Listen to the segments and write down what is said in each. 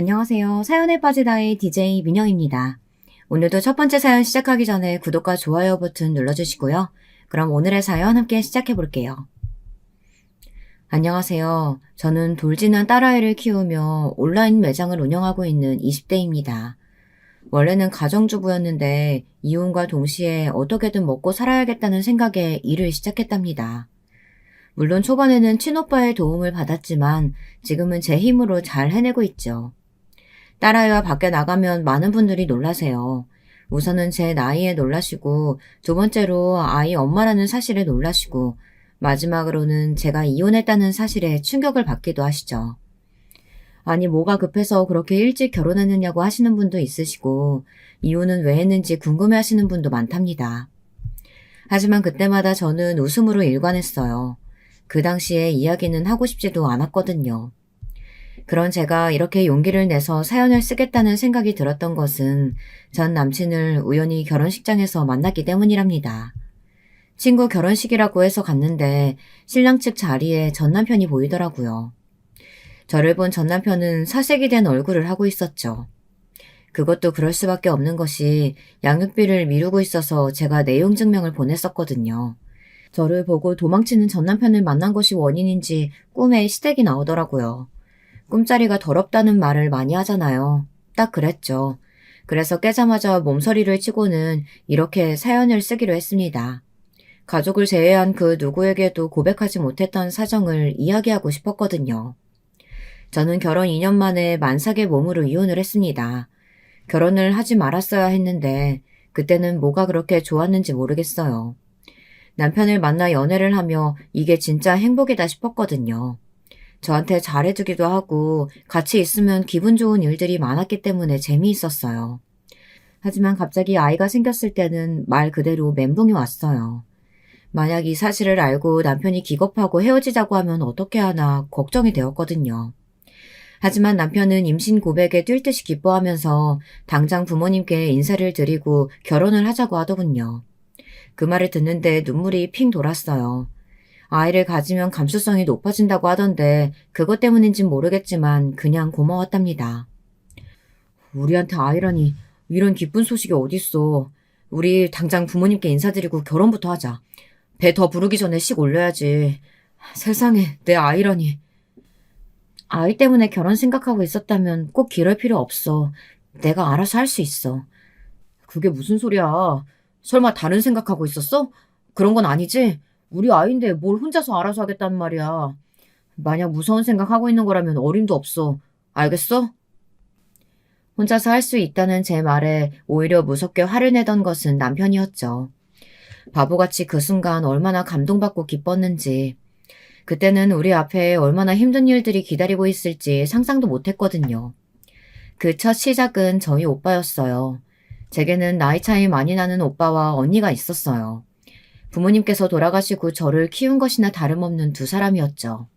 안녕하세요. 사연에 빠지다의 DJ 민영입니다. 오늘도 첫 번째 사연 시작하기 전에 구독과 좋아요 버튼 눌러주시고요. 그럼 오늘의 사연 함께 시작해 볼게요. 안녕하세요. 저는 돌진한 딸아이를 키우며 온라인 매장을 운영하고 있는 20대입니다. 원래는 가정주부였는데 이혼과 동시에 어떻게든 먹고 살아야겠다는 생각에 일을 시작했답니다. 물론 초반에는 친오빠의 도움을 받았지만 지금은 제 힘으로 잘 해내고 있죠. 딸아이와 밖에 나가면 많은 분들이 놀라세요. 우선은 제 나이에 놀라시고, 두 번째로 아이 엄마라는 사실에 놀라시고, 마지막으로는 제가 이혼했다는 사실에 충격을 받기도 하시죠. 아니, 뭐가 급해서 그렇게 일찍 결혼했느냐고 하시는 분도 있으시고, 이혼은 왜 했는지 궁금해 하시는 분도 많답니다. 하지만 그때마다 저는 웃음으로 일관했어요. 그 당시에 이야기는 하고 싶지도 않았거든요. 그런 제가 이렇게 용기를 내서 사연을 쓰겠다는 생각이 들었던 것은 전 남친을 우연히 결혼식장에서 만났기 때문이랍니다. 친구 결혼식이라고 해서 갔는데 신랑 측 자리에 전 남편이 보이더라고요. 저를 본 전 남편은 사색이 된 얼굴을 하고 있었죠. 그것도 그럴 수밖에 없는 것이 양육비를 미루고 있어서 제가 내용 증명을 보냈었거든요. 저를 보고 도망치는 전 남편을 만난 것이 원인인지 꿈에 시댁이 나오더라고요. 꿈자리가 더럽다는 말을 많이 하잖아요. 딱 그랬죠. 그래서 깨자마자 몸서리를 치고는 이렇게 사연을 쓰기로 했습니다. 가족을 제외한 그 누구에게도 고백하지 못했던 사정을 이야기하고 싶었거든요. 저는 결혼 2년 만에 만삭의 몸으로 이혼을 했습니다. 결혼을 하지 말았어야 했는데 그때는 뭐가 그렇게 좋았는지 모르겠어요. 남편을 만나 연애를 하며 이게 진짜 행복이다 싶었거든요. 저한테 잘해주기도 하고 같이 있으면 기분 좋은 일들이 많았기 때문에 재미있었어요. 하지만 갑자기 아이가 생겼을 때는 말 그대로 멘붕이 왔어요. 만약 이 사실을 알고 남편이 기겁하고 헤어지자고 하면 어떻게 하나 걱정이 되었거든요. 하지만 남편은 임신 고백에 뛸 듯이 기뻐하면서 당장 부모님께 인사를 드리고 결혼을 하자고 하더군요. 그 말을 듣는데 눈물이 핑 돌았어요. 아이를 가지면 감수성이 높아진다고 하던데 그것 때문인진 모르겠지만 그냥 고마웠답니다. 우리한테 아이라니 이런 기쁜 소식이 어딨어. 우리 당장 부모님께 인사드리고 결혼부터 하자. 배 더 부르기 전에 식 올려야지. 세상에 내 아이라니. 아이 때문에 결혼 생각하고 있었다면 꼭 이럴 필요 없어. 내가 알아서 할 수 있어. 그게 무슨 소리야. 설마 다른 생각하고 있었어? 그런 건 아니지? 우리 아이인데 뭘 혼자서 알아서 하겠다는 말이야. 만약 무서운 생각하고 있는 거라면 어림도 없어. 알겠어? 혼자서 할 수 있다는 제 말에 오히려 무섭게 화를 내던 것은 남편이었죠. 바보같이 그 순간 얼마나 감동받고 기뻤는지. 그때는 우리 앞에 얼마나 힘든 일들이 기다리고 있을지 상상도 못했거든요. 그 첫 시작은 저희 오빠였어요. 제게는 나이 차이 많이 나는 오빠와 언니가 있었어요. 부모님께서 돌아가시고 저를 키운 것이나 다름없는 두 사람이었죠.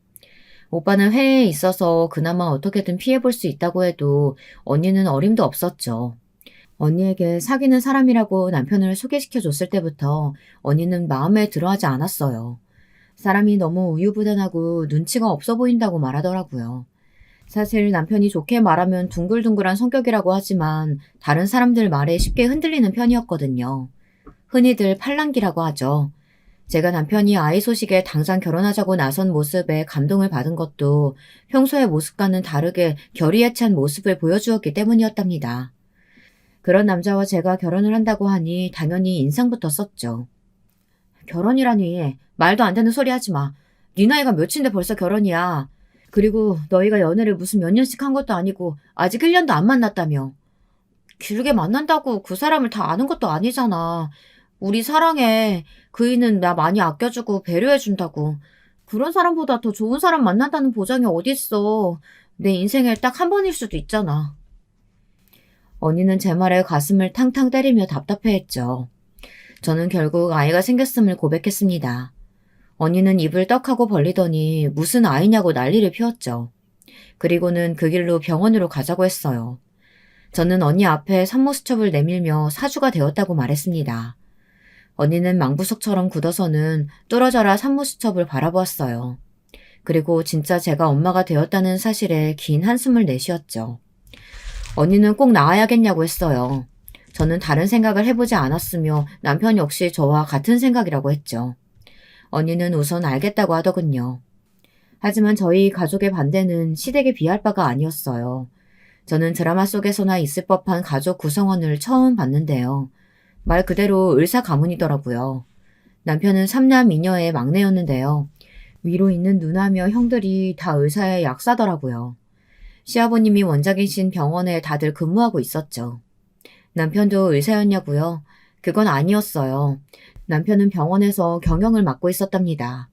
오빠는 해외에 있어서 그나마 어떻게든 피해볼 수 있다고 해도 언니는 어림도 없었죠. 언니에게 사귀는 사람이라고 남편을 소개시켜줬을 때부터 언니는 마음에 들어하지 않았어요. 사람이 너무 우유부단하고 눈치가 없어 보인다고 말하더라고요. 사실 남편이 좋게 말하면 둥글둥글한 성격이라고 하지만 다른 사람들 말에 쉽게 흔들리는 편이었거든요. 흔히들 팔랑귀라고 하죠. 제가 남편이 아이 소식에 당장 결혼하자고 나선 모습에 감동을 받은 것도 평소의 모습과는 다르게 결의에 찬 모습을 보여주었기 때문이었답니다. 그런 남자와 제가 결혼을 한다고 하니 당연히 인상부터 썼죠. 결혼이라니 말도 안 되는 소리 하지 마. 네 나이가 몇인데 벌써 결혼이야. 그리고 너희가 연애를 무슨 몇 년씩 한 것도 아니고 아직 1년도 안 만났다며. 길게 만난다고 그 사람을 다 아는 것도 아니잖아. 우리 사랑해. 그이는 나 많이 아껴주고 배려해준다고. 그런 사람보다 더 좋은 사람 만난다는 보장이 어딨어. 내 인생에 딱 한 번일 수도 있잖아. 언니는 제 말에 가슴을 탕탕 때리며 답답해했죠. 저는 결국 아이가 생겼음을 고백했습니다. 언니는 입을 떡하고 벌리더니 무슨 아이냐고 난리를 피웠죠. 그리고는 그 길로 병원으로 가자고 했어요. 저는 언니 앞에 산모수첩을 내밀며 사주가 되었다고 말했습니다. 언니는 망부석처럼 굳어서는 뚫어져라 산모수첩을 바라보았어요. 그리고 진짜 제가 엄마가 되었다는 사실에 긴 한숨을 내쉬었죠. 언니는 꼭 나와야겠냐고 했어요. 저는 다른 생각을 해보지 않았으며 남편 역시 저와 같은 생각이라고 했죠. 언니는 우선 알겠다고 하더군요. 하지만 저희 가족의 반대는 시댁에 비할 바가 아니었어요. 저는 드라마 속에서나 있을 법한 가족 구성원을 처음 봤는데요. 말 그대로 의사 가문이더라고요. 남편은 삼남 이녀의 막내였는데요. 위로 있는 누나며 형들이 다 의사의 약사더라고요. 시아버님이 원장이신 병원에 다들 근무하고 있었죠. 남편도 의사였냐고요? 그건 아니었어요. 남편은 병원에서 경영을 맡고 있었답니다.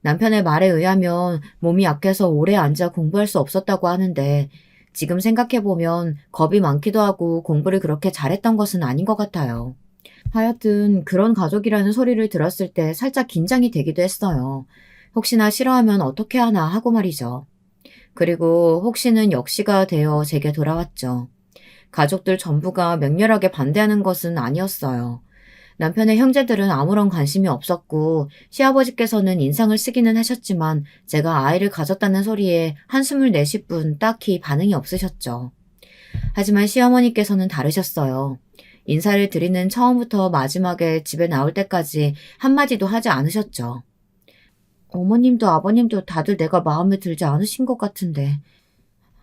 남편의 말에 의하면 몸이 약해서 오래 앉아 공부할 수 없었다고 하는데 지금 생각해보면 겁이 많기도 하고 공부를 그렇게 잘했던 것은 아닌 것 같아요. 하여튼 그런 가족이라는 소리를 들었을 때 살짝 긴장이 되기도 했어요. 혹시나 싫어하면 어떻게 하나 하고 말이죠. 그리고 혹시는 역시가 되어 제게 돌아왔죠. 가족들 전부가 맹렬하게 반대하는 것은 아니었어요. 남편의 형제들은 아무런 관심이 없었고 시아버지께서는 인상을 쓰기는 하셨지만 제가 아이를 가졌다는 소리에 한숨을 내쉴 뿐 딱히 반응이 없으셨죠. 하지만 시어머니께서는 다르셨어요. 인사를 드리는 처음부터 마지막에 집에 나올 때까지 한마디도 하지 않으셨죠. 어머님도 아버님도 다들 내가 마음에 들지 않으신 것 같은데.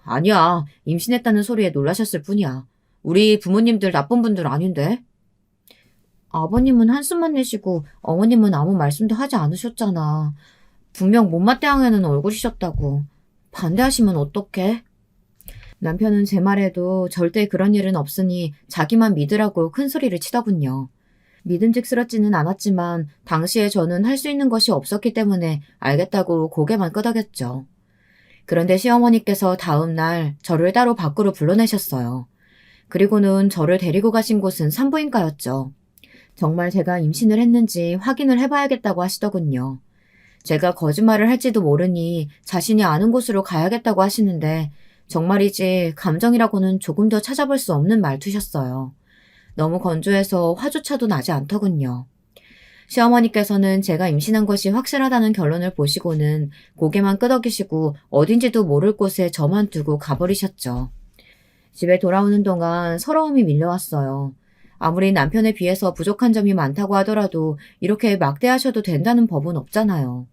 아니야. 임신했다는 소리에 놀라셨을 뿐이야. 우리 부모님들 나쁜 분들 아닌데? 아버님은 한숨만 내쉬고 어머님은 아무 말씀도 하지 않으셨잖아. 분명 못마땅해하는 얼굴이셨다고. 반대하시면 어떡해? 남편은 제 말에도 절대 그런 일은 없으니 자기만 믿으라고 큰 소리를 치더군요. 믿음직스럽지는 않았지만 당시에 저는 할 수 있는 것이 없었기 때문에 알겠다고 고개만 끄덕였죠. 그런데 시어머니께서 다음 날 저를 따로 밖으로 불러내셨어요. 그리고는 저를 데리고 가신 곳은 산부인과였죠. 정말 제가 임신을 했는지 확인을 해봐야겠다고 하시더군요. 제가 거짓말을 할지도 모르니 자신이 아는 곳으로 가야겠다고 하시는데 정말이지 감정이라고는 조금 더 찾아볼 수 없는 말투셨어요. 너무 건조해서 화조차도 나지 않더군요. 시어머니께서는 제가 임신한 것이 확실하다는 결론을 보시고는 고개만 끄덕이시고 어딘지도 모를 곳에 저만 두고 가버리셨죠. 집에 돌아오는 동안 서러움이 밀려왔어요. 아무리 남편에 비해서 부족한 점이 많다고 하더라도 이렇게 막대하셔도 된다는 법은 없잖아요.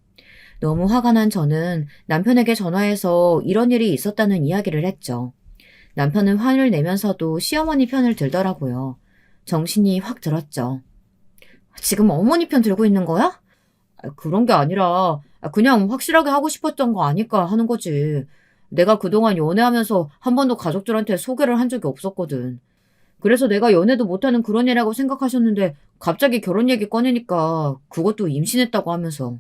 너무 화가 난 저는 남편에게 전화해서 이런 일이 있었다는 이야기를 했죠. 남편은 화를 내면서도 시어머니 편을 들더라고요. 정신이 확 들었죠. 지금 어머니 편 들고 있는 거야? 그런 게 아니라 그냥 확실하게 하고 싶었던 거 아닐까 하는 거지. 내가 그동안 연애하면서 한 번도 가족들한테 소개를 한 적이 없었거든. 그래서 내가 연애도 못하는 그런 애라고 생각하셨는데 갑자기 결혼 얘기 꺼내니까 그것도 임신했다고 하면서.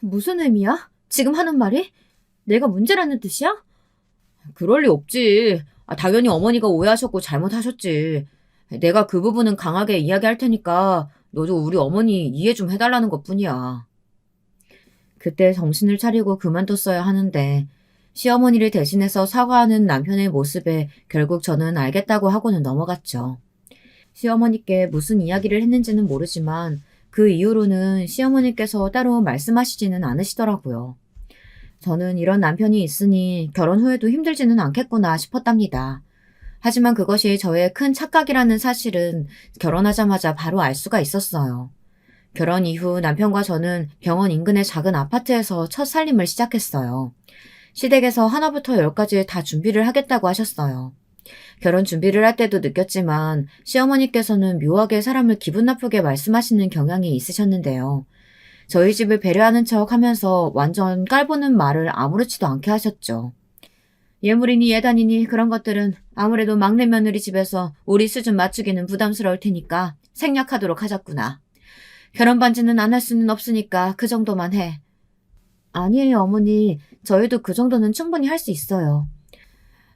무슨 의미야? 지금 하는 말이? 내가 문제라는 뜻이야? 그럴 리 없지. 당연히 어머니가 오해하셨고 잘못하셨지. 내가 그 부분은 강하게 이야기할 테니까 너도 우리 어머니 이해 좀 해달라는 것뿐이야. 그때 정신을 차리고 그만뒀어야 하는데 시어머니를 대신해서 사과하는 남편의 모습에 결국 저는 알겠다고 하고는 넘어갔죠. 시어머니께 무슨 이야기를 했는지는 모르지만 그 이후로는 시어머니께서 따로 말씀하시지는 않으시더라고요. 저는 이런 남편이 있으니 결혼 후에도 힘들지는 않겠구나 싶었답니다. 하지만 그것이 저의 큰 착각이라는 사실은 결혼하자마자 바로 알 수가 있었어요. 결혼 이후 남편과 저는 병원 인근의 작은 아파트에서 첫 살림을 시작했어요. 시댁에서 하나부터 열까지 다 준비를 하겠다고 하셨어요. 결혼 준비를 할 때도 느꼈지만 시어머니께서는 묘하게 사람을 기분 나쁘게 말씀하시는 경향이 있으셨는데요. 저희 집을 배려하는 척 하면서 완전 깔보는 말을 아무렇지도 않게 하셨죠. 예물이니 예단이니 그런 것들은 아무래도 막내 며느리 집에서 우리 수준 맞추기는 부담스러울 테니까 생략하도록 하자꾸나. 결혼 반지는 안 할 수는 없으니까 그 정도만 해. 아니에요, 어머니. 저희도 그 정도는 충분히 할 수 있어요.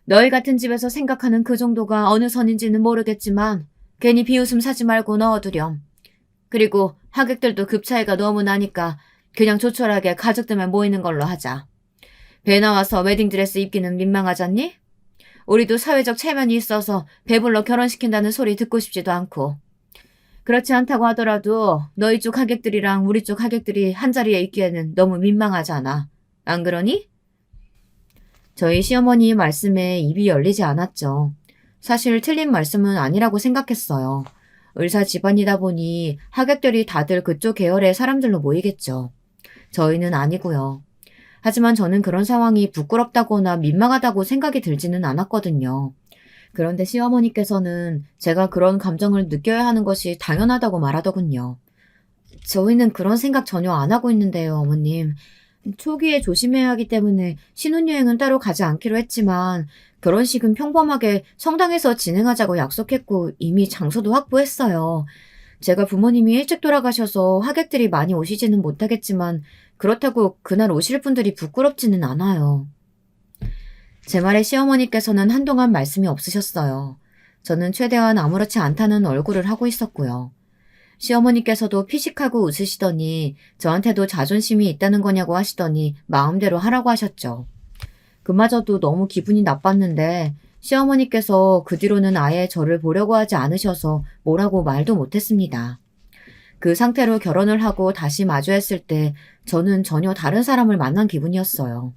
너희 같은 집에서 생각하는 그 정도가 어느 선인지는 모르겠지만 괜히 비웃음 사지 말고 넣어두렴. 그리고 하객들도 급 차이가 너무 나니까 그냥 조촐하게 가족들만 모이는 걸로 하자. 배 나와서 웨딩드레스 입기는 민망하잖니? 우리도 사회적 체면이 있어서 배불러 결혼시킨다는 소리 듣고 싶지도 않고. 그렇지 않다고 하더라도 너희 쪽 하객들이랑 우리 쪽 하객들이 한자리에 있기에는 너무 민망하잖아. 안 그러니? 저희 시어머니 말씀에 입이 열리지 않았죠. 사실 틀린 말씀은 아니라고 생각했어요. 의사 집안이다 보니 하객들이 다들 그쪽 계열의 사람들로 모이겠죠. 저희는 아니고요. 하지만 저는 그런 상황이 부끄럽다거나 민망하다고 생각이 들지는 않았거든요. 그런데 시어머니께서는 제가 그런 감정을 느껴야 하는 것이 당연하다고 말하더군요. 저희는 그런 생각 전혀 안 하고 있는데요, 어머님. 초기에 조심해야 하기 때문에 신혼여행은 따로 가지 않기로 했지만 결혼식은 평범하게 성당에서 진행하자고 약속했고 이미 장소도 확보했어요. 제가 부모님이 일찍 돌아가셔서 하객들이 많이 오시지는 못하겠지만 그렇다고 그날 오실 분들이 부끄럽지는 않아요. 제 말에 시어머니께서는 한동안 말씀이 없으셨어요. 저는 최대한 아무렇지 않다는 얼굴을 하고 있었고요. 시어머니께서도 피식하고 웃으시더니 저한테도 자존심이 있다는 거냐고 하시더니 마음대로 하라고 하셨죠. 그마저도 너무 기분이 나빴는데 시어머니께서 그 뒤로는 아예 저를 보려고 하지 않으셔서 뭐라고 말도 못했습니다. 그 상태로 결혼을 하고 다시 마주했을 때 저는 전혀 다른 사람을 만난 기분이었어요.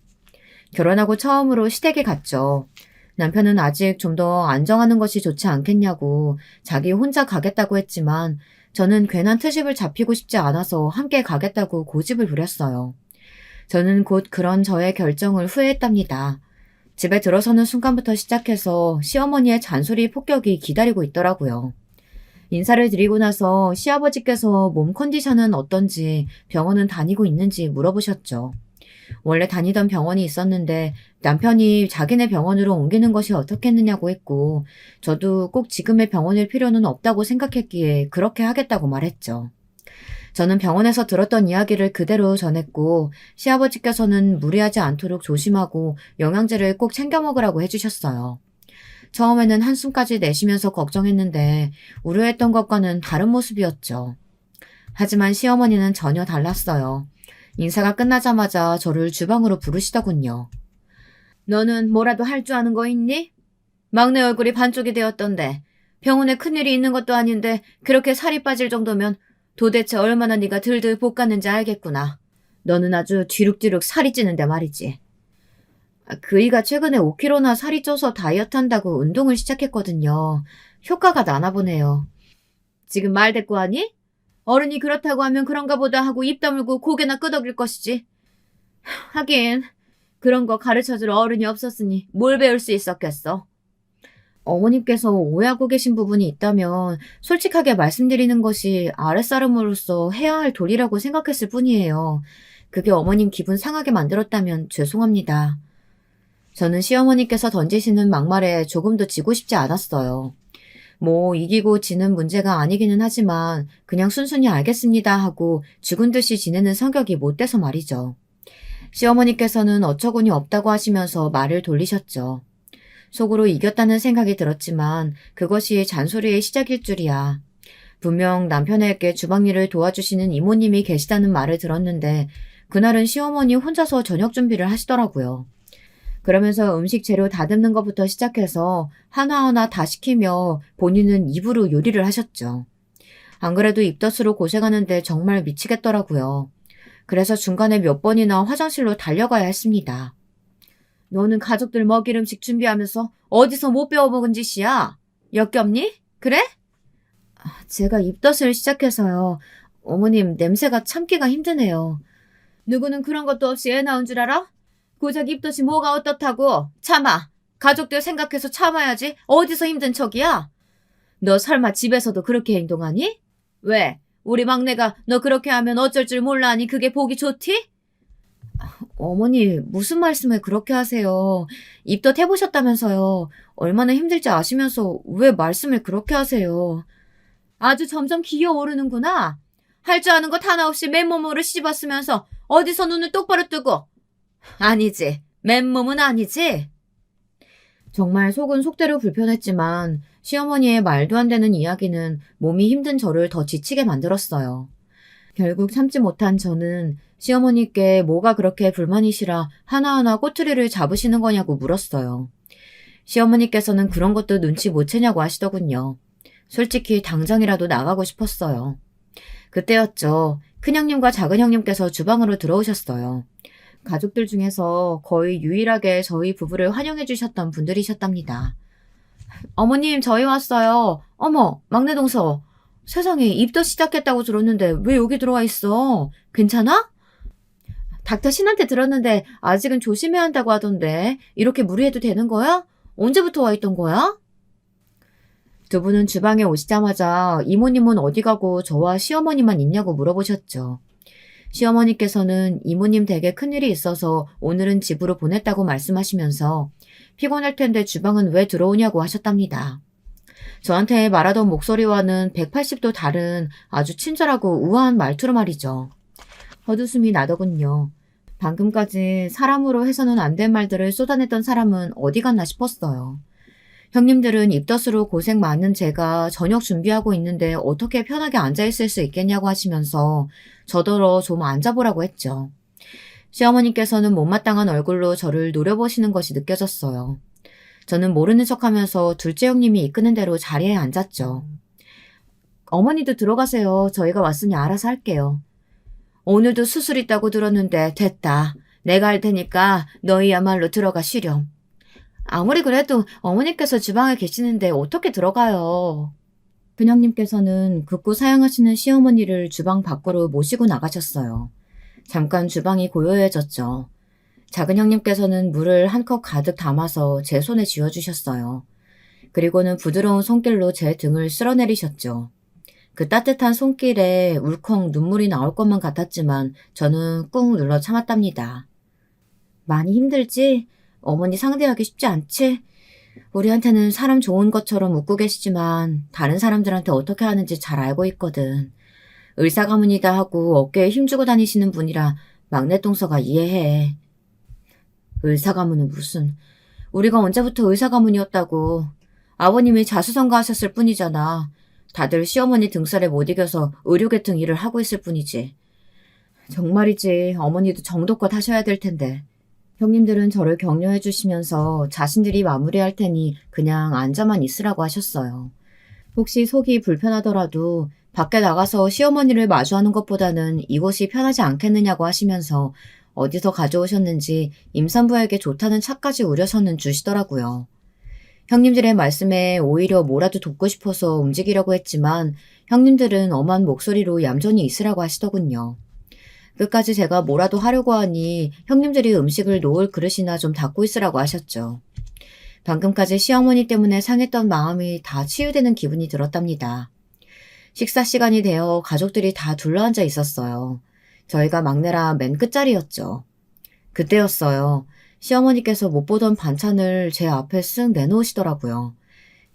결혼하고 처음으로 시댁에 갔죠. 남편은 아직 좀 더 안정하는 것이 좋지 않겠냐고 자기 혼자 가겠다고 했지만 저는 괜한 트집을 잡히고 싶지 않아서 함께 가겠다고 고집을 부렸어요. 저는 곧 그런 저의 결정을 후회했답니다. 집에 들어서는 순간부터 시작해서 시어머니의 잔소리 폭격이 기다리고 있더라고요. 인사를 드리고 나서 시아버지께서 몸 컨디션은 어떤지 병원은 다니고 있는지 물어보셨죠. 원래 다니던 병원이 있었는데 남편이 자기네 병원으로 옮기는 것이 어떻겠느냐고 했고 저도 꼭 지금의 병원일 필요는 없다고 생각했기에 그렇게 하겠다고 말했죠. 저는 병원에서 들었던 이야기를 그대로 전했고 시아버지께서는 무리하지 않도록 조심하고 영양제를 꼭 챙겨 먹으라고 해주셨어요. 처음에는 한숨까지 내쉬면서 걱정했는데 우려했던 것과는 다른 모습이었죠. 하지만 시어머니는 전혀 달랐어요. 인사가 끝나자마자 저를 주방으로 부르시더군요. 너는 뭐라도 할 줄 아는 거 있니? 막내 얼굴이 반쪽이 되었던데 병원에 큰일이 있는 것도 아닌데 그렇게 살이 빠질 정도면 도대체 얼마나 네가 들들 볶았는지 알겠구나. 너는 아주 뒤룩뒤룩 살이 찌는데 말이지. 그이가 최근에 5kg나 살이 쪄서 다이어트 한다고 운동을 시작했거든요. 효과가 나나 보네요. 지금 말 대꾸 하니? 어른이 그렇다고 하면 그런가 보다 하고 입 다물고 고개나 끄덕일 것이지. 하긴 그런 거 가르쳐줄 어른이 없었으니 뭘 배울 수 있었겠어. 어머님께서 오해하고 계신 부분이 있다면 솔직하게 말씀드리는 것이 아랫사람으로서 해야 할 도리라고 생각했을 뿐이에요. 그게 어머님 기분 상하게 만들었다면 죄송합니다. 저는 시어머니께서 던지시는 막말에 조금도 지고 싶지 않았어요. 뭐 이기고 지는 문제가 아니기는 하지만 그냥 순순히 알겠습니다 하고 죽은 듯이 지내는 성격이 못 돼서 말이죠. 시어머니께서는 어처구니 없다고 하시면서 말을 돌리셨죠. 속으로 이겼다는 생각이 들었지만 그것이 잔소리의 시작일 줄이야. 분명 남편에게 주방일을 도와주시는 이모님이 계시다는 말을 들었는데 그날은 시어머니 혼자서 저녁 준비를 하시더라고요. 그러면서 음식 재료 다듬는 것부터 시작해서 하나하나 다 시키며 본인은 입으로 요리를 하셨죠. 안 그래도 입덧으로 고생하는데 정말 미치겠더라고요. 그래서 중간에 몇 번이나 화장실로 달려가야 했습니다. 너는 가족들 먹일 음식 준비하면서 어디서 못 배워먹은 짓이야? 역겹니? 그래? 제가 입덧을 시작해서요. 어머님 냄새가 참기가 힘드네요. 누구는 그런 것도 없이 애 낳은 줄 알아? 고작 입덧이 뭐가 어떻다고? 참아. 가족들 생각해서 참아야지. 어디서 힘든 척이야? 너 설마 집에서도 그렇게 행동하니? 왜? 우리 막내가 너 그렇게 하면 어쩔 줄 몰라 하니 그게 보기 좋디? 어머니 무슨 말씀을 그렇게 하세요. 입덧 해보셨다면서요. 얼마나 힘들지 아시면서 왜 말씀을 그렇게 하세요. 아주 점점 기어오르는구나. 할 줄 아는 것 하나 없이 맨몸으로 씹었으면서 어디서 눈을 똑바로 뜨고. 아니지. 맨몸은 아니지. 정말 속은 속대로 불편했지만 시어머니의 말도 안 되는 이야기는 몸이 힘든 저를 더 지치게 만들었어요. 결국 참지 못한 저는 시어머니께 뭐가 그렇게 불만이시라 하나하나 꼬투리를 잡으시는 거냐고 물었어요. 시어머니께서는 그런 것도 눈치 못 채냐고 하시더군요. 솔직히 당장이라도 나가고 싶었어요. 그때였죠. 큰형님과 작은형님께서 주방으로 들어오셨어요. 가족들 중에서 거의 유일하게 저희 부부를 환영해 주셨던 분들이셨답니다. 어머님, 저희 왔어요. 어머, 막내 동서. 세상에, 입덧 시작했다고 들었는데 왜 여기 들어와 있어? 괜찮아? 닥터 신한테 들었는데 아직은 조심해야 한다고 하던데 이렇게 무리해도 되는 거야? 언제부터 와 있던 거야? 두 분은 주방에 오시자마자 이모님은 어디 가고 저와 시어머니만 있냐고 물어보셨죠. 시어머니께서는 이모님 댁에 큰일이 있어서 오늘은 집으로 보냈다고 말씀하시면서 피곤할 텐데 주방은 왜 들어오냐고 하셨답니다. 저한테 말하던 목소리와는 180도 다른 아주 친절하고 우아한 말투로 말이죠. 헛웃음이 나더군요. 방금까지 사람으로 해서는 안 될 말들을 쏟아냈던 사람은 어디 갔나 싶었어요. 형님들은 입덧으로 고생 많은 제가 저녁 준비하고 있는데 어떻게 편하게 앉아있을 수 있겠냐고 하시면서 저더러 좀 앉아보라고 했죠. 시어머니께서는 못마땅한 얼굴로 저를 노려보시는 것이 느껴졌어요. 저는 모르는 척하면서 둘째 형님이 이끄는 대로 자리에 앉았죠. 어머니도 들어가세요. 저희가 왔으니 알아서 할게요. 오늘도 수술 있다고 들었는데 됐다. 내가 할 테니까 너희야말로 들어가 쉬렴. 아무리 그래도 어머니께서 주방에 계시는데 어떻게 들어가요? 큰형님께서는 극구 사양하시는 시어머니를 주방 밖으로 모시고 나가셨어요. 잠깐 주방이 고요해졌죠. 작은 형님께서는 물을 한 컵 가득 담아서 제 손에 쥐어주셨어요. 그리고는 부드러운 손길로 제 등을 쓸어내리셨죠. 그 따뜻한 손길에 울컥 눈물이 나올 것만 같았지만 저는 꾹 눌러 참았답니다. 많이 힘들지? 어머니 상대하기 쉽지 않지? 우리한테는 사람 좋은 것처럼 웃고 계시지만 다른 사람들한테 어떻게 하는지 잘 알고 있거든. 의사 가문이다 하고 어깨에 힘주고 다니시는 분이라 막내 동서가 이해해. 의사 가문은 무슨. 우리가 언제부터 의사 가문이었다고. 아버님이 자수성가하셨을 뿐이잖아. 다들 시어머니 등살에 못 이겨서 의료계통 일을 하고 있을 뿐이지. 정말이지. 어머니도 정도껏 하셔야 될 텐데. 형님들은 저를 격려해 주시면서 자신들이 마무리할 테니 그냥 앉아만 있으라고 하셨어요. 혹시 속이 불편하더라도 밖에 나가서 시어머니를 마주하는 것보다는 이곳이 편하지 않겠느냐고 하시면서 어디서 가져오셨는지 임산부에게 좋다는 차까지 우려서는 주시더라고요. 형님들의 말씀에 오히려 뭐라도 돕고 싶어서 움직이려고 했지만 형님들은 엄한 목소리로 얌전히 있으라고 하시더군요. 끝까지 제가 뭐라도 하려고 하니 형님들이 음식을 놓을 그릇이나 좀 닦고 있으라고 하셨죠. 방금까지 시어머니 때문에 상했던 마음이 다 치유되는 기분이 들었답니다. 식사 시간이 되어 가족들이 다 둘러앉아 있었어요. 저희가 막내라 맨 끝자리였죠. 그때였어요. 시어머니께서 못 보던 반찬을 제 앞에 쓱 내놓으시더라고요.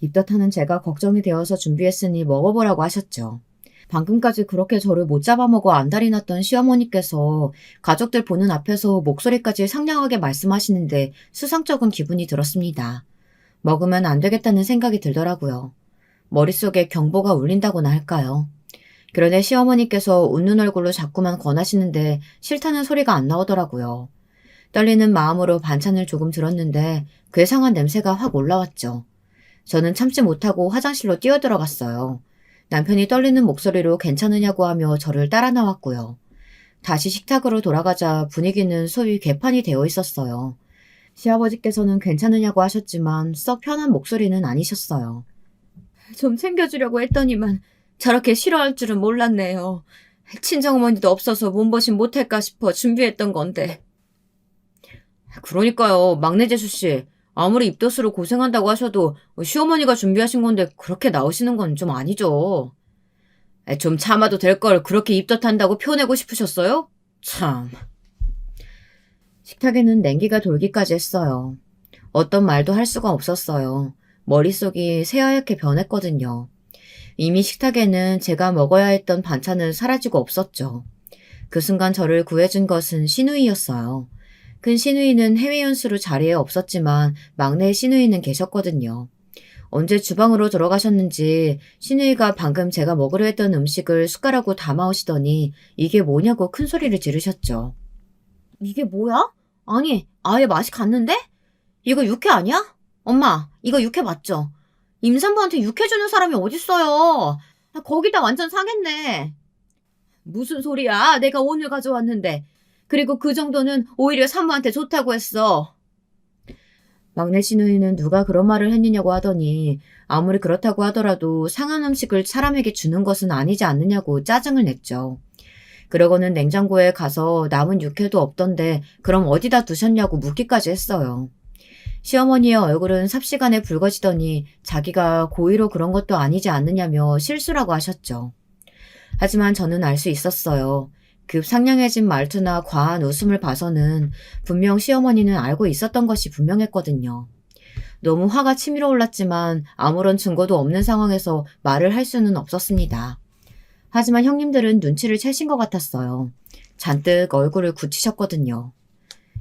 입덧하는 제가 걱정이 되어서 준비했으니 먹어보라고 하셨죠. 방금까지 그렇게 저를 못 잡아먹어 안달이 났던 시어머니께서 가족들 보는 앞에서 목소리까지 상냥하게 말씀하시는데 수상쩍은 기분이 들었습니다. 먹으면 안 되겠다는 생각이 들더라고요. 머릿속에 경보가 울린다고나 할까요? 그런데 시어머니께서 웃는 얼굴로 자꾸만 권하시는데 싫다는 소리가 안 나오더라고요. 떨리는 마음으로 반찬을 조금 들었는데 괴상한 냄새가 확 올라왔죠. 저는 참지 못하고 화장실로 뛰어들어갔어요. 남편이 떨리는 목소리로 괜찮으냐고 하며 저를 따라 나왔고요. 다시 식탁으로 돌아가자 분위기는 소위 개판이 되어 있었어요. 시아버지께서는 괜찮으냐고 하셨지만 썩 편한 목소리는 아니셨어요. 좀 챙겨주려고 했더니만 저렇게 싫어할 줄은 몰랐네요. 친정어머니도 없어서 몸보신 못할까 싶어 준비했던 건데. 그러니까요, 막내 재수씨. 아무리 입덧으로 고생한다고 하셔도 시어머니가 준비하신 건데 그렇게 나오시는 건 좀 아니죠. 좀 참아도 될 걸 그렇게 입덧한다고 표내고 싶으셨어요? 참. 식탁에는 냉기가 돌기까지 했어요. 어떤 말도 할 수가 없었어요. 머릿속이 새하얗게 변했거든요. 이미 식탁에는 제가 먹어야 했던 반찬은 사라지고 없었죠. 그 순간 저를 구해준 것은 시누이였어요. 큰 시누이는 해외 연수로 자리에 없었지만 막내 시누이는 계셨거든요. 언제 주방으로 들어가셨는지 시누이가 방금 제가 먹으려 했던 음식을 숟가락으로 담아오시더니 이게 뭐냐고 큰 소리를 지르셨죠. 이게 뭐야? 아니, 아예 맛이 갔는데? 이거 육회 아니야? 엄마, 이거 육회 맞죠? 임산부한테 육회 주는 사람이 어딨어요? 거기다 완전 상했네. 무슨 소리야? 내가 오늘 가져왔는데. 그리고 그 정도는 오히려 산모한테 좋다고 했어. 막내 시누이는 누가 그런 말을 했느냐고 하더니 아무리 그렇다고 하더라도 상한 음식을 사람에게 주는 것은 아니지 않느냐고 짜증을 냈죠. 그러고는 냉장고에 가서 남은 육회도 없던데 그럼 어디다 두셨냐고 묻기까지 했어요. 시어머니의 얼굴은 삽시간에 붉어지더니 자기가 고의로 그런 것도 아니지 않느냐며 실수라고 하셨죠. 하지만 저는 알 수 있었어요. 급 상냥해진 말투나 과한 웃음을 봐서는 분명 시어머니는 알고 있었던 것이 분명했거든요. 너무 화가 치밀어 올랐지만 아무런 증거도 없는 상황에서 말을 할 수는 없었습니다. 하지만 형님들은 눈치를 채신 것 같았어요. 잔뜩 얼굴을 굳히셨거든요.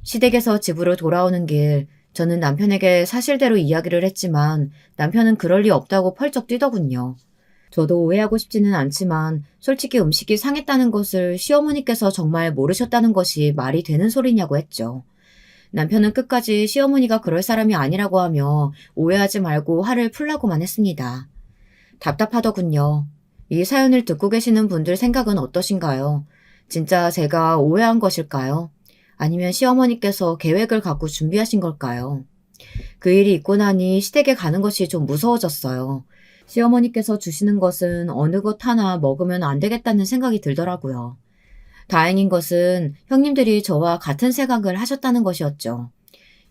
시댁에서 집으로 돌아오는 길, 저는 남편에게 사실대로 이야기를 했지만 남편은 그럴 리 없다고 펄쩍 뛰더군요. 저도 오해하고 싶지는 않지만 솔직히 음식이 상했다는 것을 시어머니께서 정말 모르셨다는 것이 말이 되는 소리냐고 했죠. 남편은 끝까지 시어머니가 그럴 사람이 아니라고 하며 오해하지 말고 화를 풀라고만 했습니다. 답답하더군요. 이 사연을 듣고 계시는 분들 생각은 어떠신가요? 진짜 제가 오해한 것일까요? 아니면 시어머니께서 계획을 갖고 준비하신 걸까요? 그 일이 있고 나니 시댁에 가는 것이 좀 무서워졌어요. 시어머니께서 주시는 것은 어느 것 하나 먹으면 안 되겠다는 생각이 들더라고요. 다행인 것은 형님들이 저와 같은 생각을 하셨다는 것이었죠.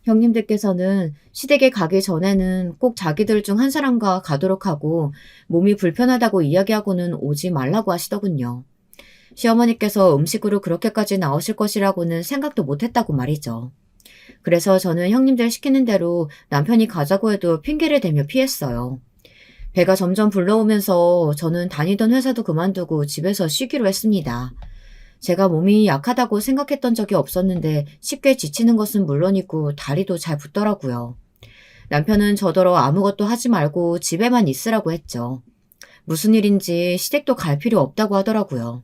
형님들께서는 시댁에 가기 전에는 꼭 자기들 중 한 사람과 가도록 하고 몸이 불편하다고 이야기하고는 오지 말라고 하시더군요. 시어머니께서 음식으로 그렇게까지 나오실 것이라고는 생각도 못했다고 말이죠. 그래서 저는 형님들 시키는 대로 남편이 가자고 해도 핑계를 대며 피했어요. 배가 점점 불러오면서 저는 다니던 회사도 그만두고 집에서 쉬기로 했습니다. 제가 몸이 약하다고 생각했던 적이 없었는데 쉽게 지치는 것은 물론이고 다리도 잘 붓더라고요. 남편은 저더러 아무것도 하지 말고 집에만 있으라고 했죠. 무슨 일인지 시댁도 갈 필요 없다고 하더라고요.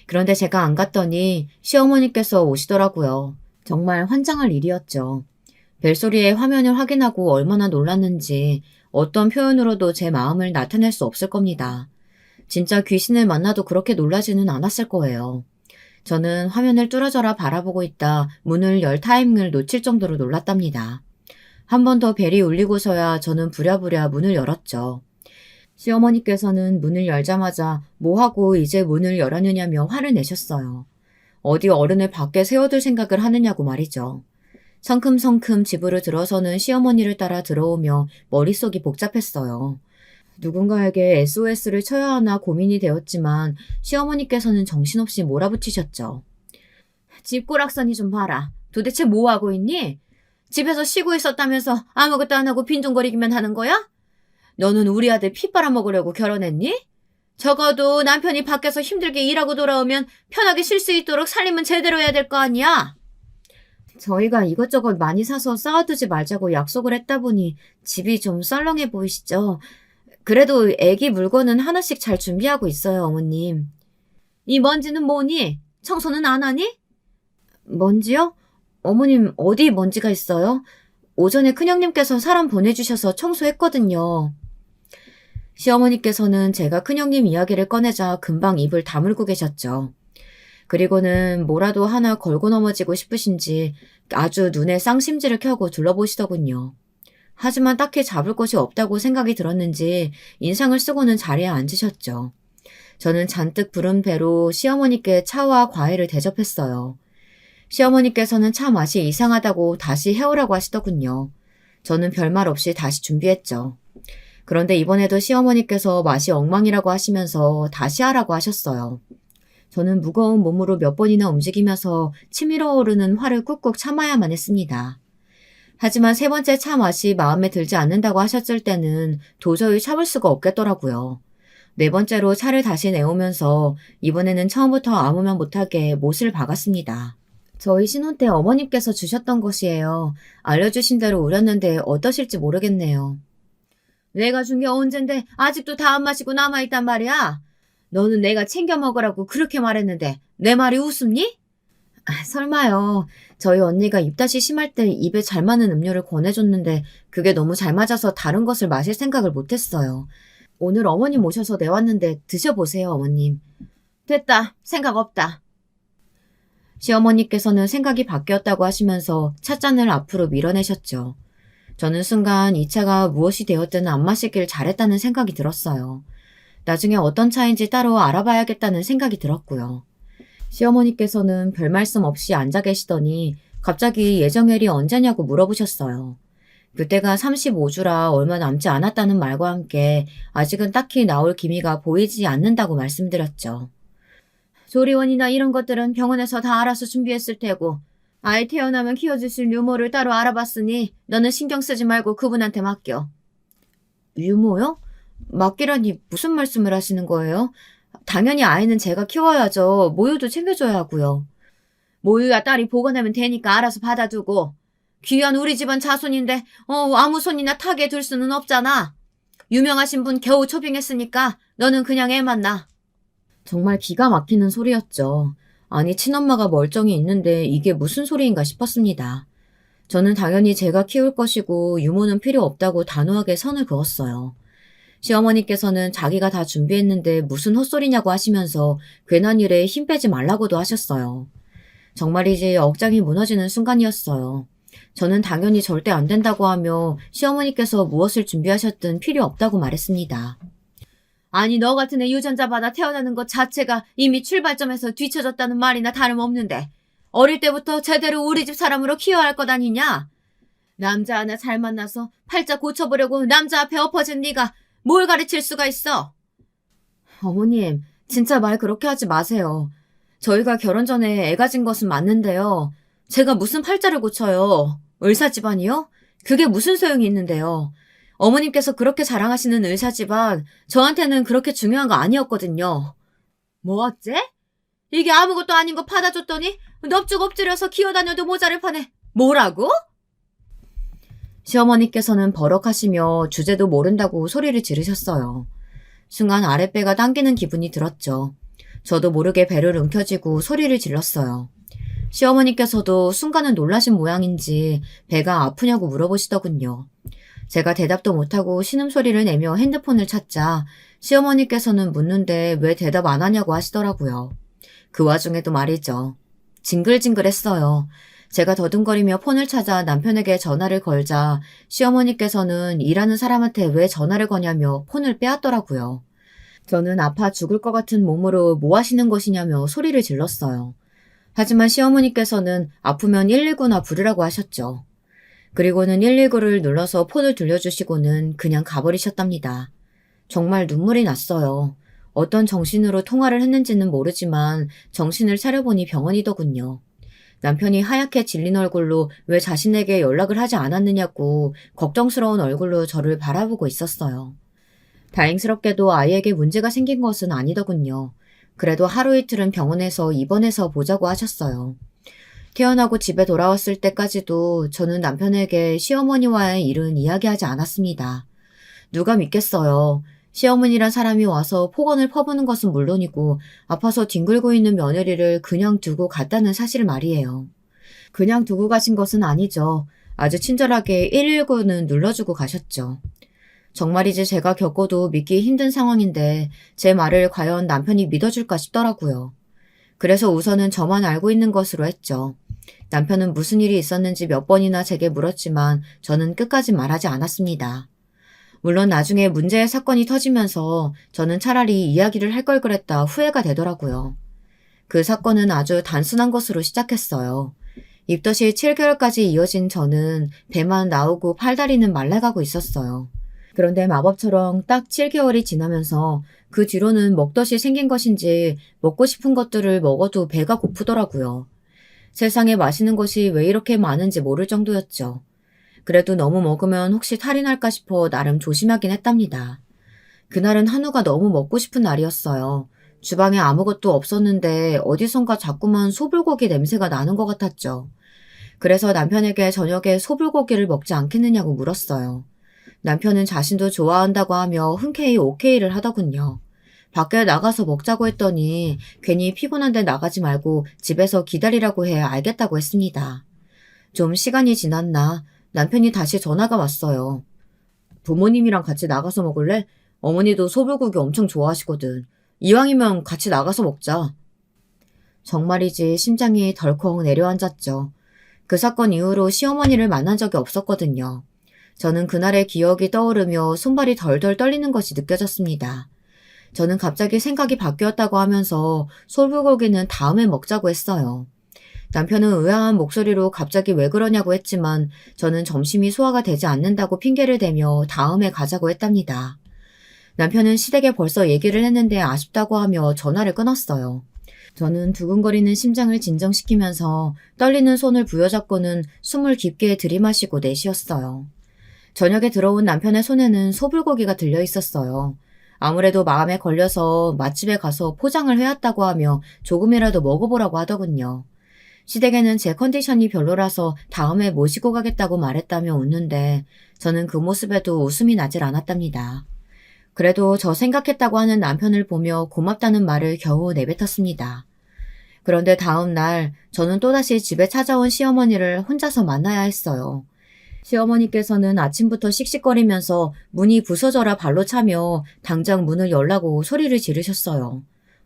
그런데 제가 안 갔더니 시어머니께서 오시더라고요. 정말 환장할 일이었죠. 벨소리에 화면을 확인하고 얼마나 놀랐는지 어떤 표현으로도 제 마음을 나타낼 수 없을 겁니다. 진짜 귀신을 만나도 그렇게 놀라지는 않았을 거예요. 저는 화면을 뚫어져라 바라보고 있다 문을 열 타이밍을 놓칠 정도로 놀랐답니다. 한 번 더 벨이 울리고서야 저는 부랴부랴 문을 열었죠. 시어머니께서는 문을 열자마자 뭐하고 이제 문을 열었느냐며 화를 내셨어요. 어디 어른을 밖에 세워둘 생각을 하느냐고 말이죠. 성큼성큼 집으로 들어서는 시어머니를 따라 들어오며 머릿속이 복잡했어요. 누군가에게 SOS를 쳐야 하나 고민이 되었지만 시어머니께서는 정신없이 몰아붙이셨죠. 집고락선이 좀 봐라. 도대체 뭐하고 있니? 집에서 쉬고 있었다면서 아무것도 안 하고 빈둥거리기만 하는 거야? 너는 우리 아들 피 빨아먹으려고 결혼했니? 적어도 남편이 밖에서 힘들게 일하고 돌아오면 편하게 쉴 수 있도록 살림은 제대로 해야 될 거 아니야? 저희가 이것저것 많이 사서 쌓아두지 말자고 약속을 했다 보니 집이 좀 썰렁해 보이시죠? 그래도 애기 물건은 하나씩 잘 준비하고 있어요, 어머님. 이 먼지는 뭐니? 청소는 안 하니? 먼지요? 어머님, 어디 먼지가 있어요? 오전에 큰형님께서 사람 보내주셔서 청소했거든요. 시어머니께서는 제가 큰형님 이야기를 꺼내자 금방 입을 다물고 계셨죠. 그리고는 뭐라도 하나 걸고 넘어지고 싶으신지 아주 눈에 쌍심지를 켜고 둘러보시더군요. 하지만 딱히 잡을 것이 없다고 생각이 들었는지 인상을 쓰고는 자리에 앉으셨죠. 저는 잔뜩 부른 배로 시어머니께 차와 과일을 대접했어요. 시어머니께서는 차 맛이 이상하다고 다시 해오라고 하시더군요. 저는 별말 없이 다시 준비했죠. 그런데 이번에도 시어머니께서 맛이 엉망이라고 하시면서 다시 하라고 하셨어요. 저는 무거운 몸으로 몇 번이나 움직이면서 치밀어 오르는 화를 꾹꾹 참아야만 했습니다. 하지만 세 번째 차 맛이 마음에 들지 않는다고 하셨을 때는 도저히 참을 수가 없겠더라고요. 네 번째로 차를 다시 내오면서 이번에는 처음부터 아무 말 못하게 못을 박았습니다. 저희 신혼 때 어머님께서 주셨던 것이에요. 알려주신 대로 우렸는데 어떠실지 모르겠네요. 내가 준 게 언젠데 아직도 다 안 마시고 남아있단 말이야? 너는 내가 챙겨 먹으라고 그렇게 말했는데 내 말이 웃음니? 설마요. 저희 언니가 입덧이 심할 때 입에 잘 맞는 음료를 권해줬는데 그게 너무 잘 맞아서 다른 것을 마실 생각을 못했어요. 오늘 어머님 오셔서 내왔는데 드셔보세요, 어머님. 됐다. 생각 없다. 시어머니께서는 생각이 바뀌었다고 하시면서 찻잔을 앞으로 밀어내셨죠. 저는 순간 이 차가 무엇이 되었든 안 마시길 잘했다는 생각이 들었어요. 나중에 어떤 차인지 따로 알아봐야겠다는 생각이 들었고요. 시어머니께서는 별 말씀 없이 앉아 계시더니 갑자기 예정일이 언제냐고 물어보셨어요. 그때가 35주라 얼마 남지 않았다는 말과 함께 아직은 딱히 나올 기미가 보이지 않는다고 말씀드렸죠. 조리원이나 이런 것들은 병원에서 다 알아서 준비했을 테고 아이 태어나면 키워주실 유모를 따로 알아봤으니 너는 신경 쓰지 말고 그분한테 맡겨. 유모요? 맡기라니 무슨 말씀을 하시는 거예요? 당연히 아이는 제가 키워야죠. 모유도 챙겨줘야 하고요. 모유야 딸이 보관하면 되니까 알아서 받아두고. 귀한 우리 집안 자손인데 아무 손이나 타게 둘 수는 없잖아. 유명하신 분 겨우 초빙했으니까 너는 그냥 애만 낳아. 정말 기가 막히는 소리였죠. 아니 친엄마가 멀쩡히 있는데 이게 무슨 소리인가 싶었습니다. 저는 당연히 제가 키울 것이고 유모는 필요 없다고 단호하게 선을 그었어요. 시어머니께서는 자기가 다 준비했는데 무슨 헛소리냐고 하시면서 괜한 일에 힘 빼지 말라고도 하셨어요. 정말이지 억장이 무너지는 순간이었어요. 저는 당연히 절대 안 된다고 하며 시어머니께서 무엇을 준비하셨든 필요 없다고 말했습니다. 아니 너 같은 애 유전자 받아 태어나는 것 자체가 이미 출발점에서 뒤처졌다는 말이나 다름없는데 어릴 때부터 제대로 우리 집 사람으로 키워야 할 것 아니냐? 남자 하나 잘 만나서 팔자 고쳐보려고 남자 앞에 엎어진 네가 뭘 가르칠 수가 있어? 어머님, 진짜 말 그렇게 하지 마세요. 저희가 결혼 전에 애 가진 것은 맞는데요. 제가 무슨 팔자를 고쳐요? 의사 집안이요? 그게 무슨 소용이 있는데요. 어머님께서 그렇게 자랑하시는 의사 집안, 저한테는 그렇게 중요한 거 아니었거든요. 뭐 어째? 이게 아무것도 아닌 거 받아줬더니 넙죽 엎드려서 기어다녀도 모자를 파네. 뭐라고? 시어머니께서는 버럭하시며 주제도 모른다고 소리를 지르셨어요. 순간 아랫배가 당기는 기분이 들었죠. 저도 모르게 배를 움켜쥐고 소리를 질렀어요. 시어머니께서도 순간은 놀라신 모양인지 배가 아프냐고 물어보시더군요. 제가 대답도 못하고 신음소리를 내며 핸드폰을 찾자 시어머니께서는 묻는데 왜 대답 안 하냐고 하시더라고요. 그 와중에도 말이죠. 징글징글했어요. 제가 더듬거리며 폰을 찾아 남편에게 전화를 걸자 시어머니께서는 일하는 사람한테 왜 전화를 거냐며 폰을 빼앗더라고요. 저는 아파 죽을 것 같은 몸으로 뭐 하시는 것이냐며 소리를 질렀어요. 하지만 시어머니께서는 아프면 119나 부르라고 하셨죠. 그리고는 119를 눌러서 폰을 들려주시고는 그냥 가버리셨답니다. 정말 눈물이 났어요. 어떤 정신으로 통화를 했는지는 모르지만 정신을 차려보니 병원이더군요. 남편이 하얗게 질린 얼굴로 왜 자신에게 연락을 하지 않았느냐고 걱정스러운 얼굴로 저를 바라보고 있었어요. 다행스럽게도 아이에게 문제가 생긴 것은 아니더군요. 그래도 하루 이틀은 병원에서 입원해서 보자고 하셨어요. 태어나고 집에 돌아왔을 때까지도 저는 남편에게 시어머니와의 일은 이야기하지 않았습니다. 누가 믿겠어요. 시어머니란 사람이 와서 폭언을 퍼부는 것은 물론이고 아파서 뒹굴고 있는 며느리를 그냥 두고 갔다는 사실 말이에요. 그냥 두고 가신 것은 아니죠. 아주 친절하게 119는 눌러주고 가셨죠. 정말이지 제가 겪어도 믿기 힘든 상황인데 제 말을 과연 남편이 믿어줄까 싶더라고요. 그래서 우선은 저만 알고 있는 것으로 했죠. 남편은 무슨 일이 있었는지 몇 번이나 제게 물었지만 저는 끝까지 말하지 않았습니다. 물론 나중에 문제의 사건이 터지면서 저는 차라리 이야기를 할 걸 그랬다 후회가 되더라고요. 그 사건은 아주 단순한 것으로 시작했어요. 입덧이 7개월까지 이어진 저는 배만 나오고 팔다리는 말라가고 있었어요. 그런데 마법처럼 딱 7개월이 지나면서 그 뒤로는 먹덧이 생긴 것인지 먹고 싶은 것들을 먹어도 배가 고프더라고요. 세상에 맛있는 것이 왜 이렇게 많은지 모를 정도였죠. 그래도 너무 먹으면 혹시 탈이 날까 싶어 나름 조심하긴 했답니다. 그날은 한우가 너무 먹고 싶은 날이었어요. 주방에 아무것도 없었는데 어디선가 자꾸만 소불고기 냄새가 나는 것 같았죠. 그래서 남편에게 저녁에 소불고기를 먹지 않겠느냐고 물었어요. 남편은 자신도 좋아한다고 하며 흔쾌히 오케이를 하더군요. 밖에 나가서 먹자고 했더니 괜히 피곤한데 나가지 말고 집에서 기다리라고 해 알겠다고 했습니다. 좀 시간이 지났나 남편이 다시 전화가 왔어요. 부모님이랑 같이 나가서 먹을래? 어머니도 소불고기 엄청 좋아하시거든. 이왕이면 같이 나가서 먹자. 정말이지 심장이 덜컥 내려앉았죠. 그 사건 이후로 시어머니를 만난 적이 없었거든요. 저는 그날의 기억이 떠오르며 손발이 덜덜 떨리는 것이 느껴졌습니다. 저는 갑자기 생각이 바뀌었다고 하면서 소불고기는 다음에 먹자고 했어요. 남편은 의아한 목소리로 갑자기 왜 그러냐고 했지만 저는 점심이 소화가 되지 않는다고 핑계를 대며 다음에 가자고 했답니다. 남편은 시댁에 벌써 얘기를 했는데 아쉽다고 하며 전화를 끊었어요. 저는 두근거리는 심장을 진정시키면서 떨리는 손을 부여잡고는 숨을 깊게 들이마시고 내쉬었어요. 저녁에 들어온 남편의 손에는 소불고기가 들려 있었어요. 아무래도 마음에 걸려서 맛집에 가서 포장을 해왔다고 하며 조금이라도 먹어보라고 하더군요. 시댁에는 제 컨디션이 별로라서 다음에 모시고 가겠다고 말했다며 웃는데 저는 그 모습에도 웃음이 나질 않았답니다. 그래도 저 생각했다고 하는 남편을 보며 고맙다는 말을 겨우 내뱉었습니다. 그런데 다음 날 저는 또다시 집에 찾아온 시어머니를 혼자서 만나야 했어요. 시어머니께서는 아침부터 씩씩거리면서 문이 부서져라 발로 차며 당장 문을 열라고 소리를 지르셨어요.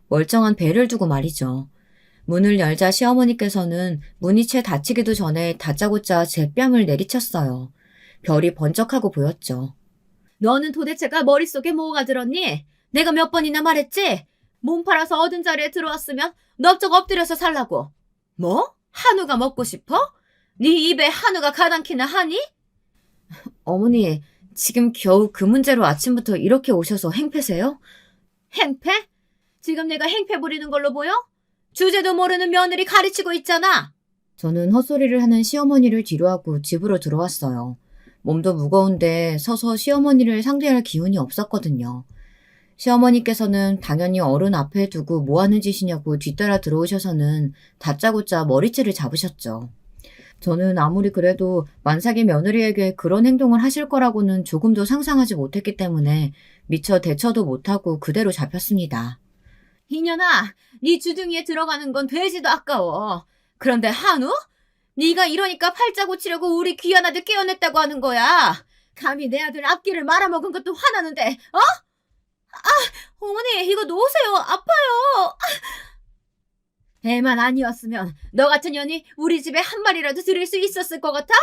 멀쩡한 배를 두고 말이죠. 문을 열자 시어머니께서는 문이 채 닫히기도 전에 다짜고짜 제 뺨을 내리쳤어요. 별이 번쩍하고 보였죠. 너는 도대체가 머릿속에 뭐가 들었니? 내가 몇 번이나 말했지? 몸 팔아서 얻은 자리에 들어왔으면 넙적 엎드려서 살라고. 뭐? 한우가 먹고 싶어? 네 입에 한우가 가당키나 하니? 어머니, 지금 겨우 그 문제로 아침부터 이렇게 오셔서 행패세요? 행패? 지금 내가 행패 부리는 걸로 보여? 주제도 모르는 며느리 가르치고 있잖아. 저는 헛소리를 하는 시어머니를 뒤로하고 집으로 들어왔어요. 몸도 무거운데 서서 시어머니를 상대할 기운이 없었거든요. 시어머니께서는 당연히 어른 앞에 두고 뭐하는 짓이냐고 뒤따라 들어오셔서는 다짜고짜 머리채를 잡으셨죠. 저는 아무리 그래도 만삭의 며느리에게 그런 행동을 하실 거라고는 조금도 상상하지 못했기 때문에 미처 대처도 못하고 그대로 잡혔습니다. 이년아, 네 주둥이에 들어가는 건 돼지도 아까워. 그런데 한우? 네가 이러니까 팔자 고치려고 우리 귀한 아들 깨어냈다고 하는 거야. 감히 내 아들 앞길을 말아먹은 것도 화나는데, 어? 어머니, 이거 놓으세요. 아파요. 애만 아니었으면 너 같은 년이 우리 집에 한 마리라도 들일 수 있었을 것 같아?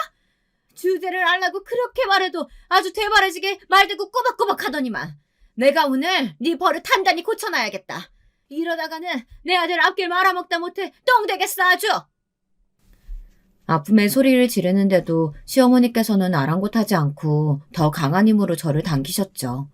주제를 알라고 그렇게 말해도 아주 되바라지게 말대꾸 꼬박꼬박 하더니만. 내가 오늘 네 버릇 단단히 고쳐놔야겠다. 이러다가는 내 아들 앞길 말아먹다 못해 똥 되겠어 아주. 아픔에 소리를 지르는데도 시어머니께서는 아랑곳하지 않고 더 강한 힘으로 저를 당기셨죠.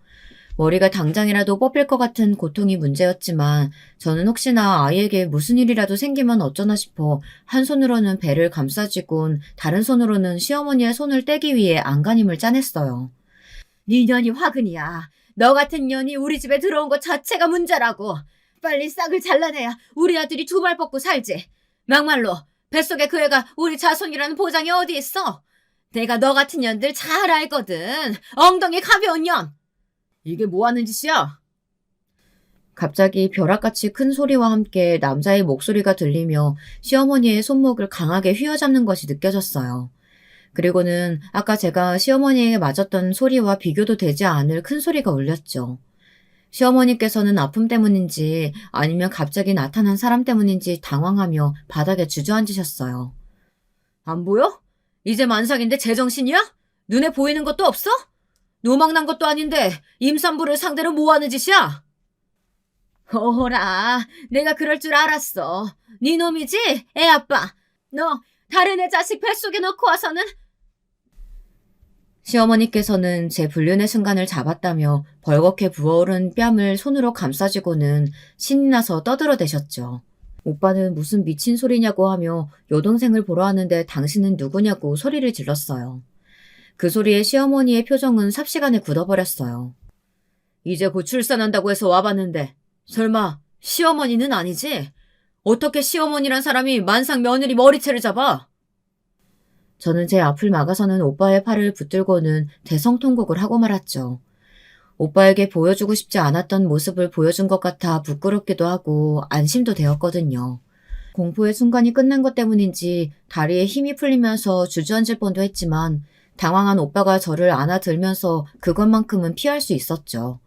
머리가 당장이라도 뽑힐 것 같은 고통이 문제였지만 저는 혹시나 아이에게 무슨 일이라도 생기면 어쩌나 싶어 한 손으로는 배를 감싸쥐곤 다른 손으로는 시어머니의 손을 떼기 위해 안간힘을 짜냈어요. 네 년이 화근이야. 너 같은 년이 우리 집에 들어온 것 자체가 문제라고. 빨리 싹을 잘라내야 우리 아들이 두 발 뻗고 살지. 막말로 뱃속에 그 애가 우리 자손이라는 보장이 어디 있어. 내가 너 같은 년들 잘 알거든. 엉덩이 가벼운 년. 이게 뭐하는 짓이야? 갑자기 벼락같이 큰 소리와 함께 남자의 목소리가 들리며 시어머니의 손목을 강하게 휘어잡는 것이 느껴졌어요. 그리고는 아까 제가 시어머니에게 맞았던 소리와 비교도 되지 않을 큰 소리가 울렸죠. 시어머니께서는 아픔 때문인지 아니면 갑자기 나타난 사람 때문인지 당황하며 바닥에 주저앉으셨어요. 안 보여? 이제 만삭인데 제정신이야? 눈에 보이는 것도 없어? 노망난 것도 아닌데 임산부를 상대로 뭐하는 짓이야? 어라, 내가 그럴 줄 알았어. 네 놈이지? 애 아빠. 너 다른 애 자식 뱃속에 넣고 와서는. 시어머니께서는 제 불륜의 순간을 잡았다며 벌겋게 부어오른 뺨을 손으로 감싸쥐고는 신이 나서 떠들어대셨죠. 오빠는 무슨 미친 소리냐고 하며 여동생을 보러 왔는데 당신은 누구냐고 소리를 질렀어요. 그 소리에 시어머니의 표정은 삽시간에 굳어버렸어요. 이제 곧 출산한다고 해서 와봤는데 설마 시어머니는 아니지? 어떻게 시어머니란 사람이 만삭 며느리 머리채를 잡아? 저는 제 앞을 막아서는 오빠의 팔을 붙들고는 대성통곡을 하고 말았죠. 오빠에게 보여주고 싶지 않았던 모습을 보여준 것 같아 부끄럽기도 하고 안심도 되었거든요. 공포의 순간이 끝난 것 때문인지 다리에 힘이 풀리면서 주저앉을 뻔도 했지만 당황한 오빠가 저를 안아들면서 그것만큼은 피할 수 있었죠.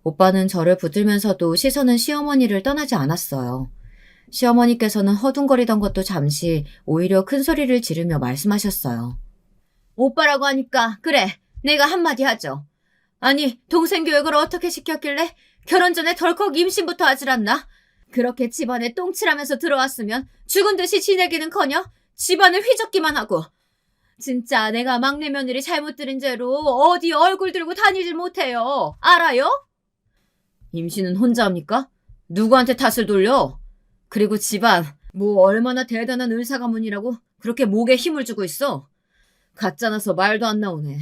오빠는 저를 붙들면서도 시선은 시어머니를 떠나지 않았어요. 시어머니께서는 허둥거리던 것도 잠시 오히려 큰 소리를 지르며 말씀하셨어요. 오빠라고 하니까 그래, 내가 한마디 하죠. 아니, 동생 교육을 어떻게 시켰길래 결혼 전에 덜컥 임신부터 하질 않나? 그렇게 집안에 똥칠하면서 들어왔으면 죽은 듯이 지내기는커녕 집안을 휘젓기만 하고. 진짜 내가 막내 며느리 잘못 들인 죄로 어디 얼굴 들고 다니질 못해요. 알아요? 임신은 혼자 합니까? 누구한테 탓을 돌려? 그리고 집안, 뭐 얼마나 대단한 의사 가문이라고 그렇게 목에 힘을 주고 있어? 가짜나서 말도 안 나오네.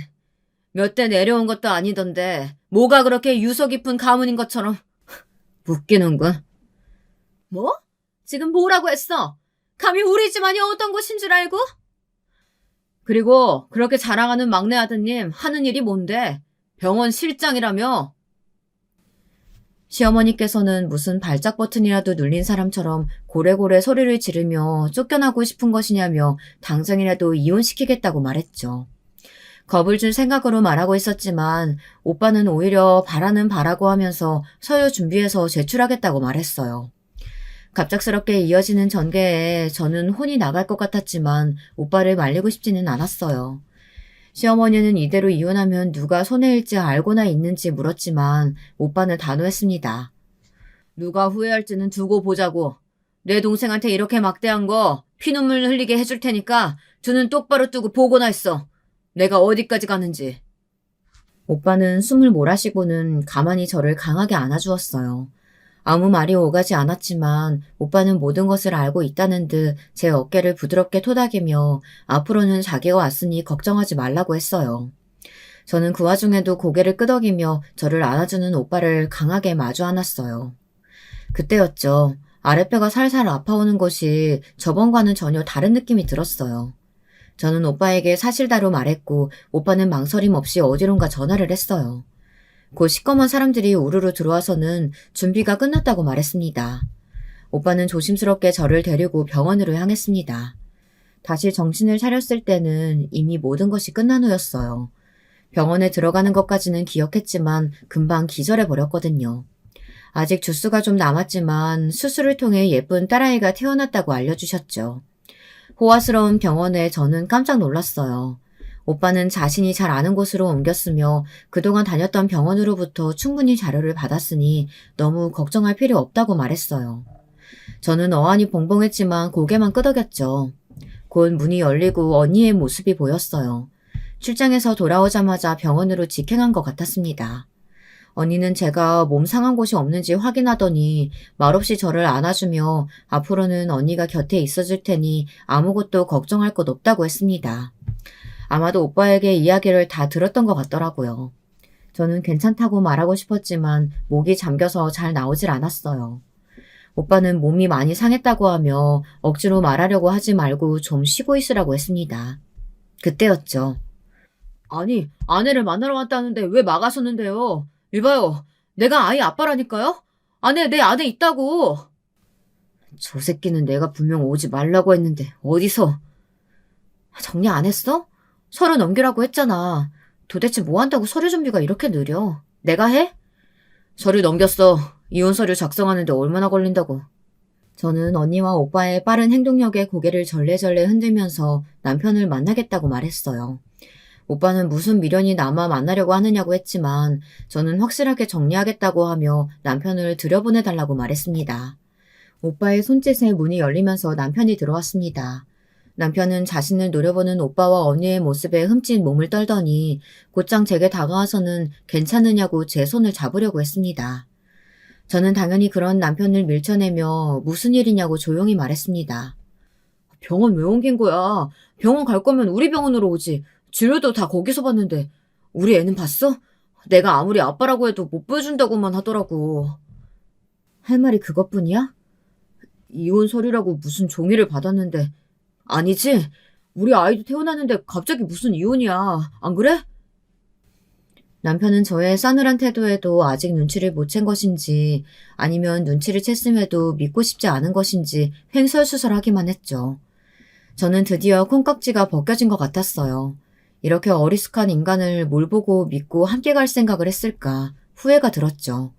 몇 대 내려온 것도 아니던데 뭐가 그렇게 유서 깊은 가문인 것처럼 웃기는군. 뭐? 지금 뭐라고 했어? 감히 우리 집안이 어떤 곳인 줄 알고? 그리고 그렇게 자랑하는 막내 아드님 하는 일이 뭔데? 병원 실장이라며? 시어머니께서는 무슨 발작 버튼이라도 눌린 사람처럼 고래고래 소리를 지르며 쫓겨나고 싶은 것이냐며 당장이라도 이혼시키겠다고 말했죠. 겁을 줄 생각으로 말하고 있었지만 오빠는 오히려 바라는 바라고 하면서 서류 준비해서 제출하겠다고 말했어요. 갑작스럽게 이어지는 전개에 저는 혼이 나갈 것 같았지만 오빠를 말리고 싶지는 않았어요. 시어머니는 이대로 이혼하면 누가 손해일지 알고나 있는지 물었지만 오빠는 단호했습니다. 누가 후회할지는 두고 보자고. 내 동생한테 이렇게 막대한 거 피눈물 흘리게 해줄 테니까 두 눈 똑바로 뜨고 보고나 있어. 내가 어디까지 가는지. 오빠는 숨을 몰아쉬고는 가만히 저를 강하게 안아주었어요. 아무 말이 오가지 않았지만 오빠는 모든 것을 알고 있다는 듯 제 어깨를 부드럽게 토닥이며 앞으로는 자기가 왔으니 걱정하지 말라고 했어요. 저는 그 와중에도 고개를 끄덕이며 저를 안아주는 오빠를 강하게 마주 안았어요. 그때였죠. 아랫배가 살살 아파오는 것이 저번과는 전혀 다른 느낌이 들었어요. 저는 오빠에게 사실대로 말했고 오빠는 망설임 없이 어디론가 전화를 했어요. 곧 시꺼먼 사람들이 우르르 들어와서는 준비가 끝났다고 말했습니다. 오빠는 조심스럽게 저를 데리고 병원으로 향했습니다. 다시 정신을 차렸을 때는 이미 모든 것이 끝난 후였어요. 병원에 들어가는 것까지는 기억했지만 금방 기절해버렸거든요. 아직 주스가 좀 남았지만 수술을 통해 예쁜 딸아이가 태어났다고 알려주셨죠. 호화스러운 병원에 저는 깜짝 놀랐어요. 오빠는 자신이 잘 아는 곳으로 옮겼으며 그동안 다녔던 병원으로부터 충분히 자료를 받았으니 너무 걱정할 필요 없다고 말했어요. 저는 어안이 봉봉했지만 고개만 끄덕였죠. 곧 문이 열리고 언니의 모습이 보였어요. 출장에서 돌아오자마자 병원으로 직행한 것 같았습니다. 언니는 제가 몸 상한 곳이 없는지 확인하더니 말없이 저를 안아주며 앞으로는 언니가 곁에 있어줄 테니 아무것도 걱정할 것 없다고 했습니다. 아마도 오빠에게 이야기를 다 들었던 것 같더라고요. 저는 괜찮다고 말하고 싶었지만 목이 잠겨서 잘 나오질 않았어요. 오빠는 몸이 많이 상했다고 하며 억지로 말하려고 하지 말고 좀 쉬고 있으라고 했습니다. 그때였죠. 아니, 아내를 만나러 왔다는데 왜 막아섰는데요? 이봐요, 내가 아이 아빠라니까요? 내 아내 있다고. 저 새끼는 내가 분명 오지 말라고 했는데 어디서. 정리 안 했어? 서류 넘기라고 했잖아. 도대체 뭐 한다고 서류 준비가 이렇게 느려? 내가 해? 서류 넘겼어. 이혼 서류 작성하는데 얼마나 걸린다고. 저는 언니와 오빠의 빠른 행동력에 고개를 절레절레 흔들면서 남편을 만나겠다고 말했어요. 오빠는 무슨 미련이 남아 만나려고 하느냐고 했지만 저는 확실하게 정리하겠다고 하며 남편을 들여보내달라고 말했습니다. 오빠의 손짓에 문이 열리면서 남편이 들어왔습니다. 남편은 자신을 노려보는 오빠와 언니의 모습에 흠칫 몸을 떨더니 곧장 제게 다가와서는 괜찮으냐고 제 손을 잡으려고 했습니다. 저는 당연히 그런 남편을 밀쳐내며 무슨 일이냐고 조용히 말했습니다. 병원 왜 옮긴 거야? 병원 갈 거면 우리 병원으로 오지. 진료도 다 거기서 봤는데 우리 애는 봤어? 내가 아무리 아빠라고 해도 못 보여준다고만 하더라고. 할 말이 그것뿐이야? 이혼 서류라고 무슨 종이를 받았는데 아니지? 우리 아이도 태어났는데 갑자기 무슨 이혼이야. 안 그래? 남편은 저의 싸늘한 태도에도 아직 눈치를 못 챈 것인지 아니면 눈치를 챘음에도 믿고 싶지 않은 것인지 횡설수설하기만 했죠. 저는 드디어 콩깍지가 벗겨진 것 같았어요. 이렇게 어리숙한 인간을 뭘 보고 믿고 함께 갈 생각을 했을까 후회가 들었죠.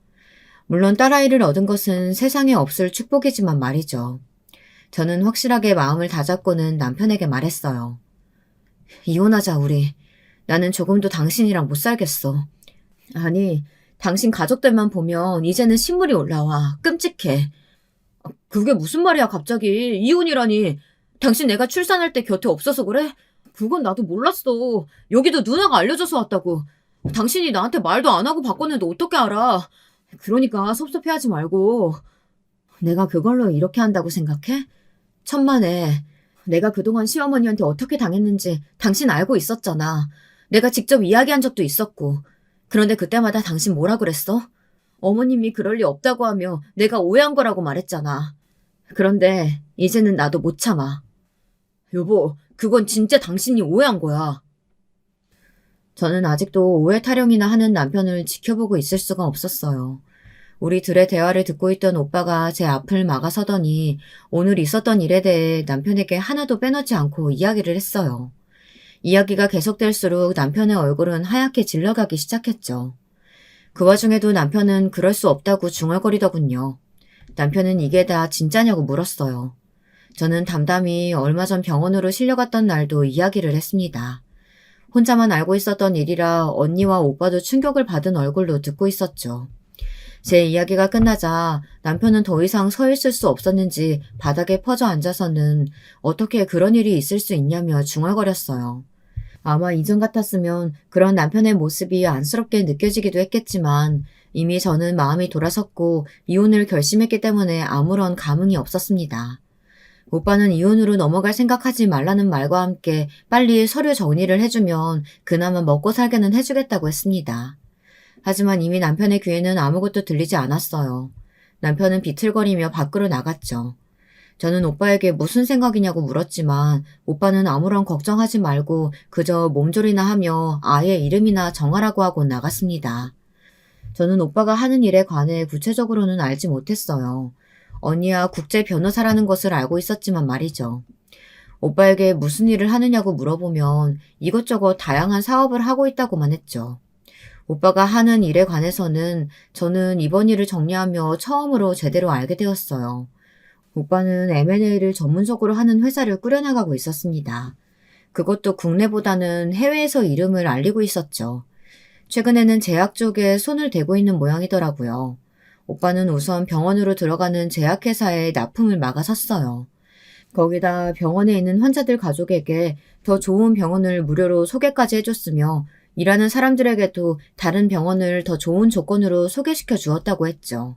물론 딸아이를 얻은 것은 세상에 없을 축복이지만 말이죠. 저는 확실하게 마음을 다잡고는 남편에게 말했어요. 이혼하자, 우리. 나는 조금도 당신이랑 못 살겠어. 아니, 당신 가족들만 보면 이제는 신물이 올라와. 끔찍해. 그게 무슨 말이야, 갑자기. 이혼이라니. 당신 내가 출산할 때 곁에 없어서 그래? 그건 나도 몰랐어. 여기도 누나가 알려줘서 왔다고. 당신이 나한테 말도 안 하고 바꿨는데 어떻게 알아? 그러니까 섭섭해하지 말고. 내가 그걸로 이렇게 한다고 생각해? 천만에. 내가 그동안 시어머니한테 어떻게 당했는지 당신 알고 있었잖아. 내가 직접 이야기한 적도 있었고. 그런데 그때마다 당신 뭐라 그랬어? 어머님이 그럴 리 없다고 하며 내가 오해한 거라고 말했잖아. 그런데 이제는 나도 못 참아. 여보, 그건 진짜 당신이 오해한 거야. 저는 아직도 오해 타령이나 하는 남편을 지켜보고 있을 수가 없었어요. 우리 둘의 대화를 듣고 있던 오빠가 제 앞을 막아서더니 오늘 있었던 일에 대해 남편에게 하나도 빼놓지 않고 이야기를 했어요. 이야기가 계속될수록 남편의 얼굴은 하얗게 질러가기 시작했죠. 그 와중에도 남편은 그럴 수 없다고 중얼거리더군요. 남편은 이게 다 진짜냐고 물었어요. 저는 담담히 얼마 전 병원으로 실려갔던 날도 이야기를 했습니다. 혼자만 알고 있었던 일이라 언니와 오빠도 충격을 받은 얼굴로 듣고 있었죠. 제 이야기가 끝나자 남편은 더 이상 서 있을 수 없었는지 바닥에 퍼져 앉아서는 어떻게 그런 일이 있을 수 있냐며 중얼거렸어요. 아마 이전 같았으면 그런 남편의 모습이 안쓰럽게 느껴지기도 했겠지만 이미 저는 마음이 돌아섰고 이혼을 결심했기 때문에 아무런 감흥이 없었습니다. 오빠는 이혼으로 넘어갈 생각하지 말라는 말과 함께 빨리 서류 정리를 해주면 그나마 먹고 살게는 해주겠다고 했습니다. 하지만 이미 남편의 귀에는 아무것도 들리지 않았어요. 남편은 비틀거리며 밖으로 나갔죠. 저는 오빠에게 무슨 생각이냐고 물었지만 오빠는 아무런 걱정하지 말고 그저 몸조리나 하며 아예 이름이나 정하라고 하고 나갔습니다. 저는 오빠가 하는 일에 관해 구체적으로는 알지 못했어요. 언니야 국제 변호사라는 것을 알고 있었지만 말이죠. 오빠에게 무슨 일을 하느냐고 물어보면 이것저것 다양한 사업을 하고 있다고만 했죠. 오빠가 하는 일에 관해서는 저는 이번 일을 정리하며 처음으로 제대로 알게 되었어요. 오빠는 M&A를 전문적으로 하는 회사를 꾸려나가고 있었습니다. 그것도 국내보다는 해외에서 이름을 알리고 있었죠. 최근에는 제약 쪽에 손을 대고 있는 모양이더라고요. 오빠는 우선 병원으로 들어가는 제약회사에 납품을 막아섰어요. 거기다 병원에 있는 환자들 가족에게 더 좋은 병원을 무료로 소개까지 해줬으며 일하는 사람들에게도 다른 병원을 더 좋은 조건으로 소개시켜 주었다고 했죠.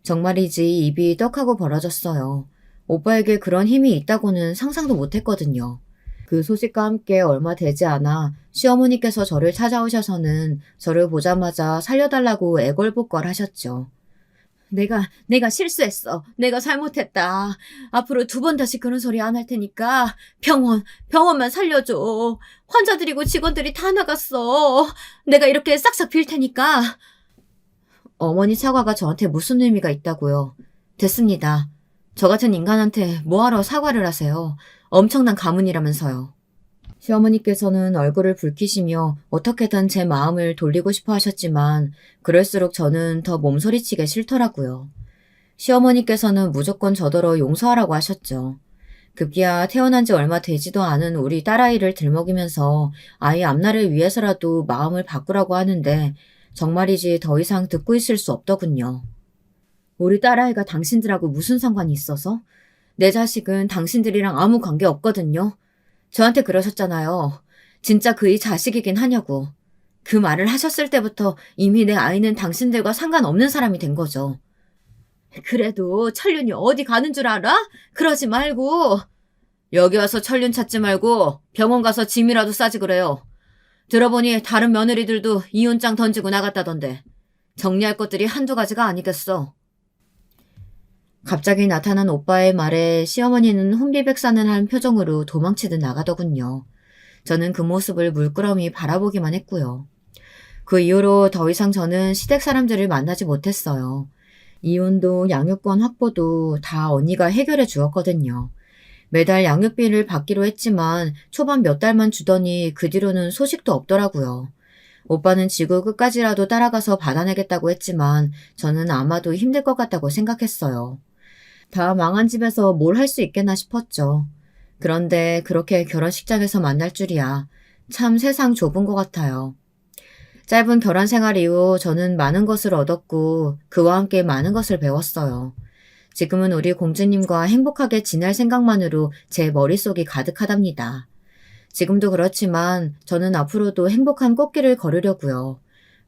정말이지 입이 떡하고 벌어졌어요. 오빠에게 그런 힘이 있다고는 상상도 못했거든요. 그 소식과 함께 얼마 되지 않아 시어머니께서 저를 찾아오셔서는 저를 보자마자 살려달라고 애걸복걸 하셨죠. 내가 실수했어. 내가 잘못했다. 앞으로 2번 다시 그런 소리 안 할 테니까 병원만 살려줘. 환자들이고 직원들이 다 나갔어. 내가 이렇게 싹싹 빌 테니까. 어머니 사과가 저한테 무슨 의미가 있다고요. 됐습니다. 저 같은 인간한테 뭐하러 사과를 하세요. 엄청난 가문이라면서요. 시어머니께서는 얼굴을 붉히시며 어떻게든 제 마음을 돌리고 싶어 하셨지만 그럴수록 저는 더 몸서리치게 싫더라고요. 시어머니께서는 무조건 저더러 용서하라고 하셨죠. 급기야 태어난 지 얼마 되지도 않은 우리 딸아이를 들먹이면서 아이 앞날을 위해서라도 마음을 바꾸라고 하는데 정말이지 더 이상 듣고 있을 수 없더군요. 우리 딸아이가 당신들하고 무슨 상관이 있어서? 내 자식은 당신들이랑 아무 관계 없거든요. 저한테 그러셨잖아요. 진짜 그의 자식이긴 하냐고. 그 말을 하셨을 때부터 이미 내 아이는 당신들과 상관없는 사람이 된 거죠. 그래도 천륜이 어디 가는 줄 알아? 그러지 말고. 여기 와서 천륜 찾지 말고 병원 가서 짐이라도 싸지 그래요. 들어보니 다른 며느리들도 이혼장 던지고 나갔다던데. 정리할 것들이 한두 가지가 아니겠어. 갑자기 나타난 오빠의 말에 시어머니는 혼비백산을 표정으로 도망치듯 나가더군요. 저는 그 모습을 물끄러미 바라보기만 했고요. 그 이후로 더 이상 저는 시댁 사람들을 만나지 못했어요. 이혼도 양육권 확보도 다 언니가 해결해 주었거든요. 매달 양육비를 받기로 했지만 초반 몇 달만 주더니 그 뒤로는 소식도 없더라고요. 오빠는 지구 끝까지라도 따라가서 받아내겠다고 했지만 저는 아마도 힘들 것 같다고 생각했어요. 다 망한 집에서 뭘 할 수 있겠나 싶었죠. 그런데 그렇게 결혼식장에서 만날 줄이야. 참 세상 좁은 것 같아요. 짧은 결혼 생활 이후 저는 많은 것을 얻었고 그와 함께 많은 것을 배웠어요. 지금은 우리 공주님과 행복하게 지낼 생각만으로 제 머릿속이 가득하답니다. 지금도 그렇지만 저는 앞으로도 행복한 꽃길을 걸으려고요.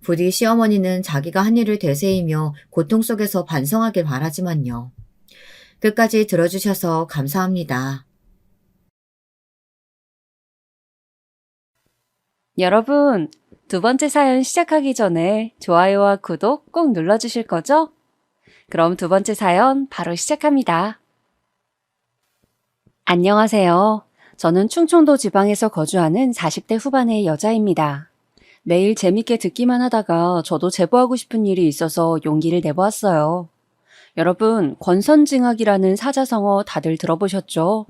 부디 시어머니는 자기가 한 일을 되새이며 고통 속에서 반성하길 바라지만요. 끝까지 들어주셔서 감사합니다. 여러분, 두 번째 사연 시작하기 전에 좋아요와 구독 꼭 눌러주실 거죠? 그럼 두 번째 사연 바로 시작합니다. 안녕하세요. 저는 충청도 지방에서 거주하는 40대 후반의 여자입니다. 매일 재밌게 듣기만 하다가 저도 제보하고 싶은 일이 있어서 용기를 내보았어요. 여러분, 권선징악이라는 사자성어 다들 들어보셨죠?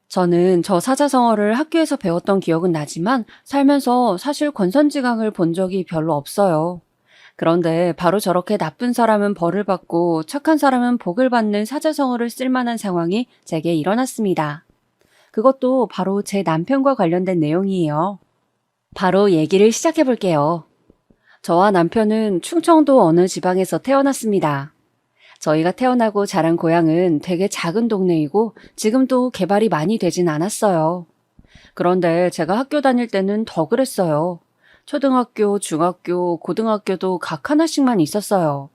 저는 저 사자성어를 학교에서 배웠던 기억은 나지만 살면서 사실 권선징악을 본 적이 별로 없어요. 그런데 바로 저렇게 나쁜 사람은 벌을 받고 착한 사람은 복을 받는 사자성어를 쓸 만한 상황이 제게 일어났습니다. 그것도 바로 제 남편과 관련된 내용이에요. 바로 얘기를 시작해 볼게요. 저와 남편은 충청도 어느 지방에서 태어났습니다. 저희가 태어나고 자란 고향은 되게 작은 동네이고 지금도 개발이 많이 되진 않았어요. 그런데 제가 학교 다닐 때는 더 그랬어요. 초등학교, 중학교, 고등학교도 각 하나씩만 있었어요.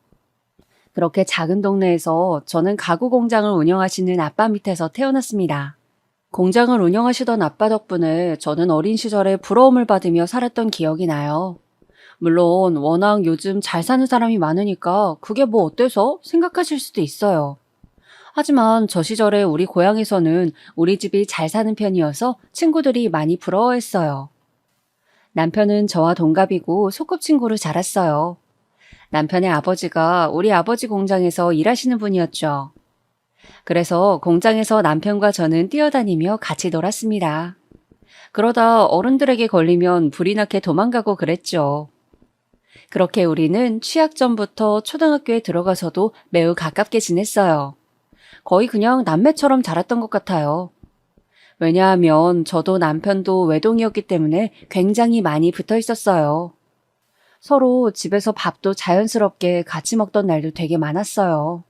그렇게 작은 동네에서 저는 가구 공장을 운영하시는 아빠 밑에서 태어났습니다. 공장을 운영하시던 아빠 덕분에 저는 어린 시절에 부러움을 받으며 살았던 기억이 나요. 물론 워낙 요즘 잘 사는 사람이 많으니까 그게 뭐 어때서 생각하실 수도 있어요. 하지만 저 시절에 우리 고향에서는 우리 집이 잘 사는 편이어서 친구들이 많이 부러워했어요. 남편은 저와 동갑이고 소꿉친구로 자랐어요. 남편의 아버지가 우리 아버지 공장에서 일하시는 분이었죠. 그래서 공장에서 남편과 저는 뛰어다니며 같이 놀았습니다. 그러다 어른들에게 걸리면 불이 나게 도망가고 그랬죠. 그렇게 우리는 취학 전부터 초등학교에 들어가서도 매우 가깝게 지냈어요. 거의 그냥 남매처럼 자랐던 것 같아요. 왜냐하면 저도 남편도 외동이었기 때문에 굉장히 많이 붙어 있었어요. 서로 집에서 밥도 자연스럽게 같이 먹던 날도 되게 많았어요.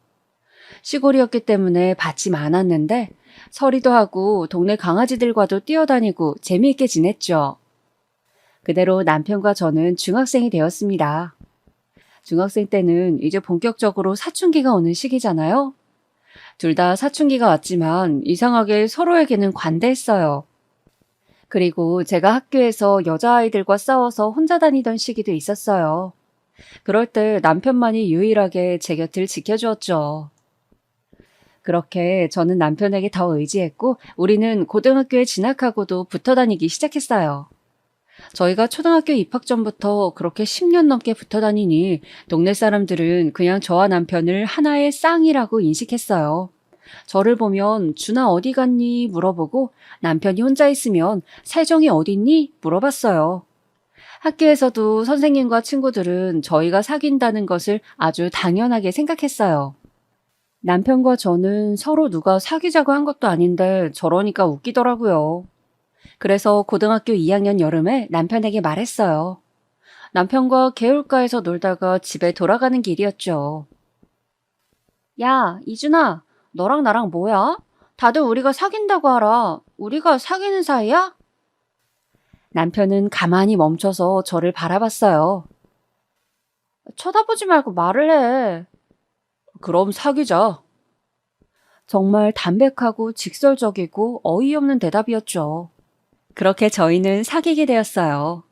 시골이었기 때문에 밭이 많았는데 서리도 하고 동네 강아지들과도 뛰어다니고 재미있게 지냈죠. 그대로 남편과 저는 중학생이 되었습니다. 중학생 때는 이제 본격적으로 사춘기가 오는 시기잖아요. 둘 다 사춘기가 왔지만 이상하게 서로에게는 관대했어요. 그리고 제가 학교에서 여자아이들과 싸워서 혼자 다니던 시기도 있었어요. 그럴 때 남편만이 유일하게 제 곁을 지켜주었죠. 그렇게 저는 남편에게 더 의지했고 우리는 고등학교에 진학하고도 붙어 다니기 시작했어요. 저희가 초등학교 입학 전부터 그렇게 10년 넘게 붙어 다니니 동네 사람들은 그냥 저와 남편을 하나의 쌍이라고 인식했어요. 저를 보면 준아 어디 갔니? 물어보고 남편이 혼자 있으면 세정이 어딨니? 물어봤어요. 학교에서도 선생님과 친구들은 저희가 사귄다는 것을 아주 당연하게 생각했어요. 남편과 저는 서로 누가 사귀자고 한 것도 아닌데 저러니까 웃기더라고요. 그래서 고등학교 2학년 여름에 남편에게 말했어요. 남편과 개울가에서 놀다가 집에 돌아가는 길이었죠. 야, 이준아, 너랑 나랑 뭐야? 다들 우리가 사귄다고 알아. 우리가 사귀는 사이야? 남편은 가만히 멈춰서 저를 바라봤어요. 쳐다보지 말고 말을 해. 그럼 사귀자. 정말 담백하고 직설적이고 어이없는 대답이었죠. 그렇게 저희는 사귀게 되었어요.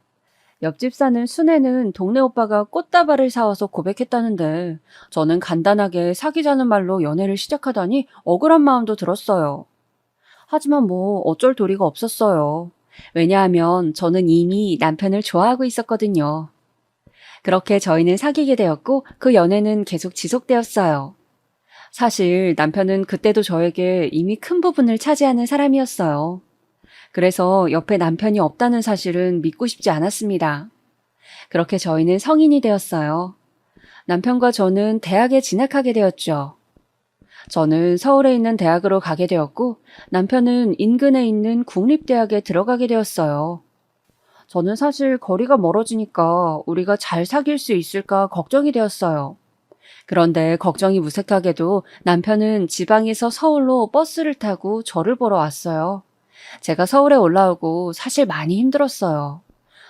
옆집 사는 순애는 동네 오빠가 꽃다발을 사와서 고백했다는데 저는 간단하게 사귀자는 말로 연애를 시작하다니 억울한 마음도 들었어요. 하지만 뭐 어쩔 도리가 없었어요. 왜냐하면 저는 이미 남편을 좋아하고 있었거든요. 그렇게 저희는 사귀게 되었고 그 연애는 계속 지속되었어요. 사실 남편은 그때도 저에게 이미 큰 부분을 차지하는 사람이었어요. 그래서 옆에 남편이 없다는 사실은 믿고 싶지 않았습니다. 그렇게 저희는 성인이 되었어요. 남편과 저는 대학에 진학하게 되었죠. 저는 서울에 있는 대학으로 가게 되었고 남편은 인근에 있는 국립대학에 들어가게 되었어요. 저는 사실 거리가 멀어지니까 우리가 잘 사귈 수 있을까 걱정이 되었어요. 그런데 걱정이 무색하게도 남편은 지방에서 서울로 버스를 타고 저를 보러 왔어요. 제가 서울에 올라오고 사실 많이 힘들었어요.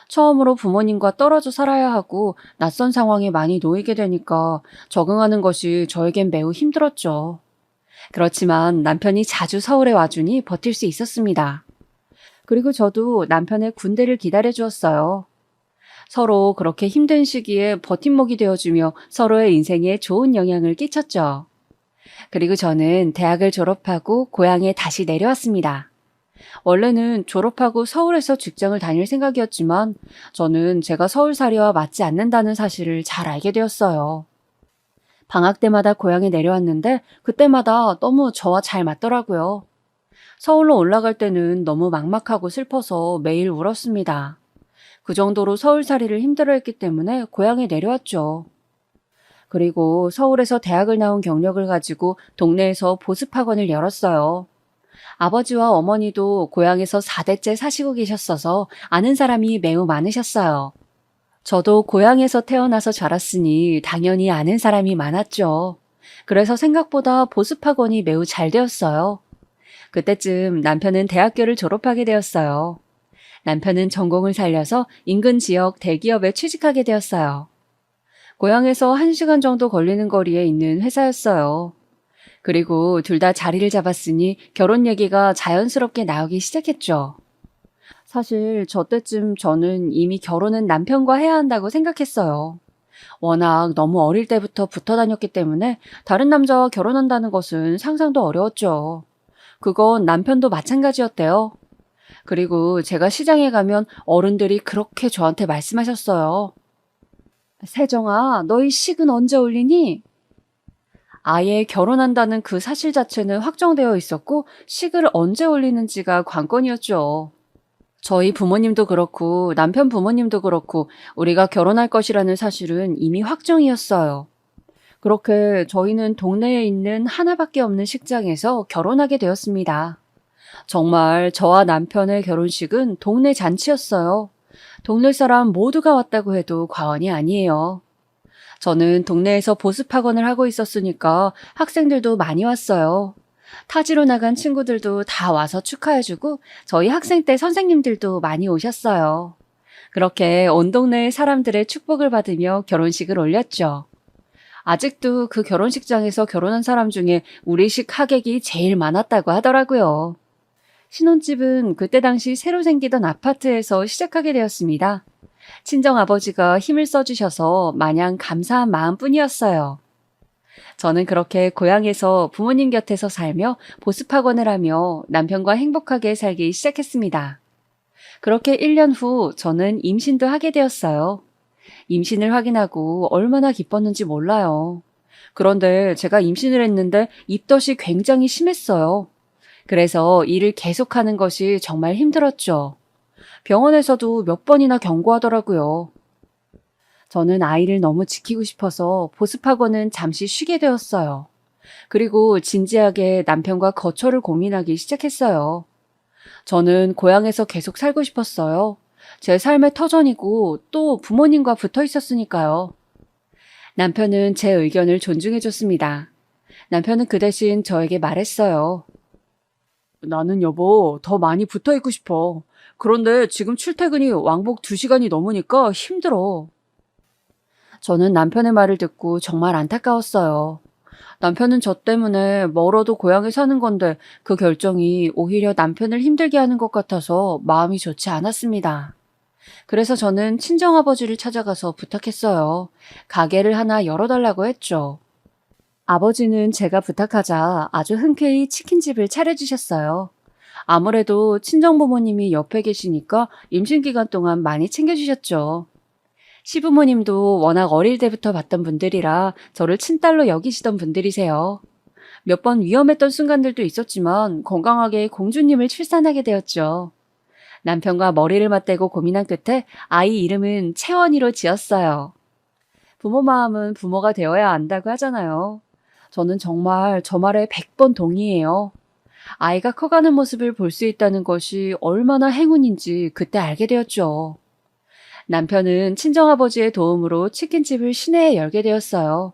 처음으로 부모님과 떨어져 살아야 하고 낯선 상황에 많이 놓이게 되니까 적응하는 것이 저에겐 매우 힘들었죠. 그렇지만 남편이 자주 서울에 와주니 버틸 수 있었습니다. 그리고 저도 남편의 군대를 기다려 주었어요. 서로 그렇게 힘든 시기에 버팀목이 되어주며 서로의 인생에 좋은 영향을 끼쳤죠. 그리고 저는 대학을 졸업하고 고향에 다시 내려왔습니다. 원래는 졸업하고 서울에서 직장을 다닐 생각이었지만 저는 제가 서울살이와 맞지 않는다는 사실을 잘 알게 되었어요. 방학 때마다 고향에 내려왔는데 그때마다 너무 저와 잘 맞더라고요. 서울로 올라갈 때는 너무 막막하고 슬퍼서 매일 울었습니다. 그 정도로 서울살이를 힘들어했기 때문에 고향에 내려왔죠. 그리고 서울에서 대학을 나온 경력을 가지고 동네에서 보습학원을 열었어요. 아버지와 어머니도 고향에서 4대째 사시고 계셨어서 아는 사람이 매우 많으셨어요. 저도 고향에서 태어나서 자랐으니 당연히 아는 사람이 많았죠. 그래서 생각보다 보습학원이 매우 잘 되었어요. 그때쯤 남편은 대학교를 졸업하게 되었어요. 남편은 전공을 살려서 인근 지역 대기업에 취직하게 되었어요. 고향에서 1시간 정도 걸리는 거리에 있는 회사였어요. 그리고 둘 다 자리를 잡았으니 결혼 얘기가 자연스럽게 나오기 시작했죠. 사실 저 때쯤 저는 이미 결혼은 남편과 해야 한다고 생각했어요. 워낙 너무 어릴 때부터 붙어 다녔기 때문에 다른 남자와 결혼한다는 것은 상상도 어려웠죠. 그건 남편도 마찬가지였대요. 그리고 제가 시장에 가면 어른들이 그렇게 저한테 말씀하셨어요. 세정아, 너희 식은 언제 올리니? 아예 결혼한다는 그 사실 자체는 확정되어 있었고 식을 언제 올리는지가 관건이었죠. 저희 부모님도 그렇고 남편 부모님도 그렇고 우리가 결혼할 것이라는 사실은 이미 확정이었어요. 그렇게 저희는 동네에 있는 하나밖에 없는 식장에서 결혼하게 되었습니다. 정말 저와 남편의 결혼식은 동네 잔치였어요. 동네 사람 모두가 왔다고 해도 과언이 아니에요. 저는 동네에서 보습학원을 하고 있었으니까 학생들도 많이 왔어요. 타지로 나간 친구들도 다 와서 축하해주고 저희 학생 때 선생님들도 많이 오셨어요. 그렇게 온 동네 사람들의 축복을 받으며 결혼식을 올렸죠. 아직도 그 결혼식장에서 결혼한 사람 중에 우리식 하객이 제일 많았다고 하더라고요. 신혼집은 그때 당시 새로 생기던 아파트에서 시작하게 되었습니다. 친정아버지가 힘을 써주셔서 마냥 감사한 마음뿐이었어요. 저는 그렇게 고향에서 부모님 곁에서 살며 보습학원을 하며 남편과 행복하게 살기 시작했습니다. 그렇게 1년 후 저는 임신도 하게 되었어요. 임신을 확인하고 얼마나 기뻤는지 몰라요. 그런데 제가 임신을 했는데 입덧이 굉장히 심했어요. 그래서 일을 계속하는 것이 정말 힘들었죠. 병원에서도 몇 번이나 경고하더라고요. 저는 아이를 너무 지키고 싶어서 보습학원은 잠시 쉬게 되었어요. 그리고 진지하게 남편과 거처를 고민하기 시작했어요. 저는 고향에서 계속 살고 싶었어요. 제 삶의 터전이고 또 부모님과 붙어 있었으니까요. 남편은 제 의견을 존중해줬습니다. 남편은 그 대신 저에게 말했어요. 나는 여보, 더 많이 붙어 있고 싶어. 그런데 지금 출퇴근이 왕복 2시간이 넘으니까 힘들어. 저는 남편의 말을 듣고 정말 안타까웠어요. 남편은 저 때문에 멀어도 고향에 사는 건데 그 결정이 오히려 남편을 힘들게 하는 것 같아서 마음이 좋지 않았습니다. 그래서 저는 친정아버지를 찾아가서 부탁했어요. 가게를 하나 열어달라고 했죠. 아버지는 제가 부탁하자 아주 흔쾌히 치킨집을 차려주셨어요. 아무래도 친정부모님이 옆에 계시니까 임신 기간 동안 많이 챙겨주셨죠. 시부모님도 워낙 어릴 때부터 봤던 분들이라 저를 친딸로 여기시던 분들이세요. 몇 번 위험했던 순간들도 있었지만 건강하게 공주님을 출산하게 되었죠. 남편과 머리를 맞대고 고민한 끝에 아이 이름은 채원이로 지었어요. 부모 마음은 부모가 되어야 안다고 하잖아요. 저는 정말 저 말에 100번 동의해요. 아이가 커가는 모습을 볼 수 있다는 것이 얼마나 행운인지 그때 알게 되었죠. 남편은 친정아버지의 도움으로 치킨집을 시내에 열게 되었어요.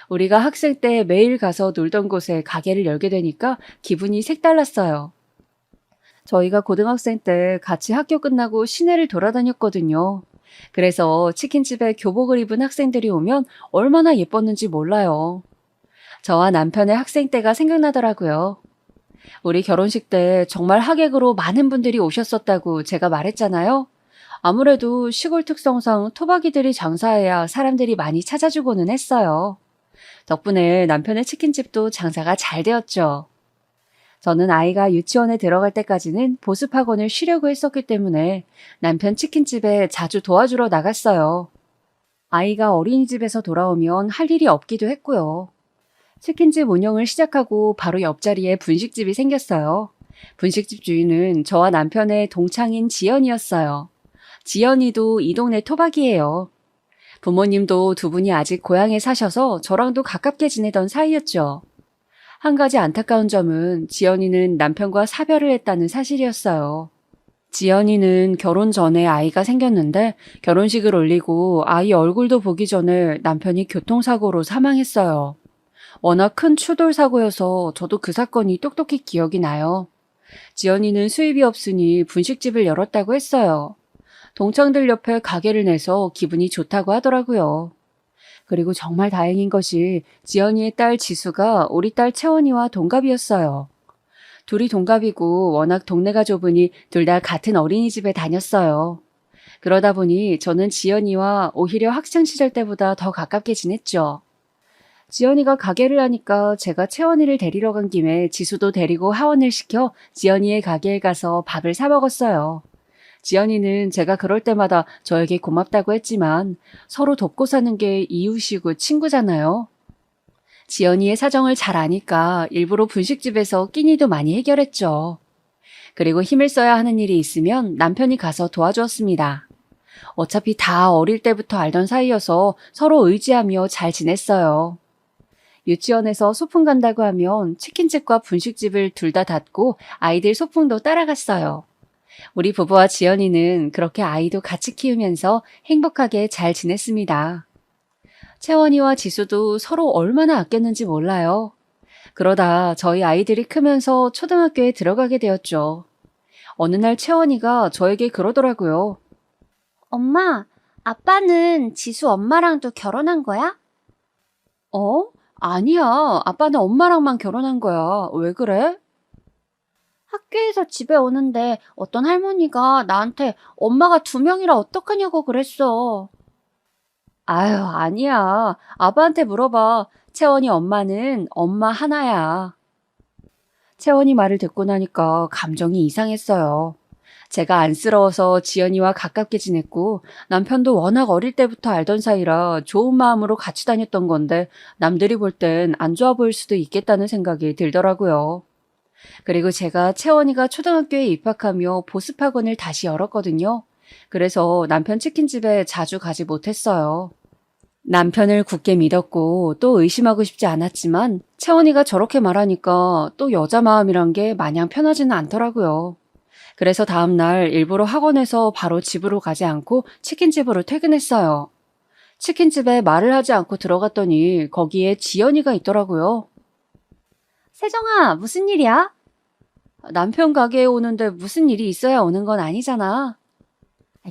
우리가 학생 때 매일 가서 놀던 곳에 가게를 열게 되니까 기분이 색달랐어요. 저희가 고등학생 때 같이 학교 끝나고 시내를 돌아다녔거든요. 그래서 치킨집에 교복을 입은 학생들이 오면 얼마나 예뻤는지 몰라요. 저와 남편의 학생 때가 생각나더라고요. 우리 결혼식 때 정말 하객으로 많은 분들이 오셨었다고 제가 말했잖아요. 아무래도 시골 특성상 토박이들이 장사해야 사람들이 많이 찾아주고는 했어요. 덕분에 남편의 치킨집도 장사가 잘 되었죠. 저는 아이가 유치원에 들어갈 때까지는 보습학원을 쉬려고 했었기 때문에 남편 치킨집에 자주 도와주러 나갔어요. 아이가 어린이집에서 돌아오면 할 일이 없기도 했고요. 치킨집 운영을 시작하고 바로 옆자리에 분식집이 생겼어요. 분식집 주인은 저와 남편의 동창인 지연이었어요. 지연이도 이 동네 토박이에요. 부모님도 두 분이 아직 고향에 사셔서 저랑도 가깝게 지내던 사이였죠. 한 가지 안타까운 점은 지연이는 남편과 사별을 했다는 사실이었어요. 지연이는 결혼 전에 아이가 생겼는데 결혼식을 올리고 아이 얼굴도 보기 전에 남편이 교통사고로 사망했어요. 워낙 큰 추돌 사고여서 저도 그 사건이 똑똑히 기억이 나요. 지연이는 수입이 없으니 분식집을 열었다고 했어요. 동창들 옆에 가게를 내서 기분이 좋다고 하더라고요. 그리고 정말 다행인 것이 지연이의 딸 지수가 우리 딸 채원이와 동갑이었어요. 둘이 동갑이고 워낙 동네가 좁으니 둘 다 같은 어린이집에 다녔어요. 그러다 보니 저는 지연이와 오히려 학창시절 때보다 더 가깝게 지냈죠. 지연이가 가게를 하니까 제가 채원이를 데리러 간 김에 지수도 데리고 하원을 시켜 지연이의 가게에 가서 밥을 사 먹었어요. 지연이는 제가 그럴 때마다 저에게 고맙다고 했지만 서로 돕고 사는 게 이웃이고 친구잖아요. 지연이의 사정을 잘 아니까 일부러 분식집에서 끼니도 많이 해결했죠. 그리고 힘을 써야 하는 일이 있으면 남편이 가서 도와주었습니다. 어차피 다 어릴 때부터 알던 사이여서 서로 의지하며 잘 지냈어요. 유치원에서 소풍 간다고 하면 치킨집과 분식집을 둘 다 닫고 아이들 소풍도 따라갔어요. 우리 부부와 지연이는 그렇게 아이도 같이 키우면서 행복하게 잘 지냈습니다. 채원이와 지수도 서로 얼마나 아꼈는지 몰라요. 그러다 저희 아이들이 크면서 초등학교에 들어가게 되었죠. 어느 날 채원이가 저에게 그러더라고요. 엄마, 아빠는 지수 엄마랑도 결혼한 거야? 어? 아니야. 아빠는 엄마랑만 결혼한 거야. 왜 그래? 학교에서 집에 오는데 어떤 할머니가 나한테 엄마가 2명이라 어떡하냐고 그랬어. 아유, 아니야. 아빠한테 물어봐. 채원이 엄마는 엄마 하나야. 채원이 말을 듣고 나니까 감정이 이상했어요. 제가 안쓰러워서 지연이와 가깝게 지냈고 남편도 워낙 어릴 때부터 알던 사이라 좋은 마음으로 같이 다녔던 건데 남들이 볼 땐 안 좋아 보일 수도 있겠다는 생각이 들더라고요. 그리고 제가 채원이가 초등학교에 입학하며 보습학원을 다시 열었거든요. 그래서 남편 치킨집에 자주 가지 못했어요. 남편을 굳게 믿었고 또 의심하고 싶지 않았지만 채원이가 저렇게 말하니까 또 여자 마음이란 게 마냥 편하지는 않더라고요. 그래서 다음날 일부러 학원에서 바로 집으로 가지 않고 치킨집으로 퇴근했어요. 치킨집에 말을 하지 않고 들어갔더니 거기에 지연이가 있더라고요. 세정아, 무슨 일이야? 남편 가게에 오는데 무슨 일이 있어야 오는 건 아니잖아.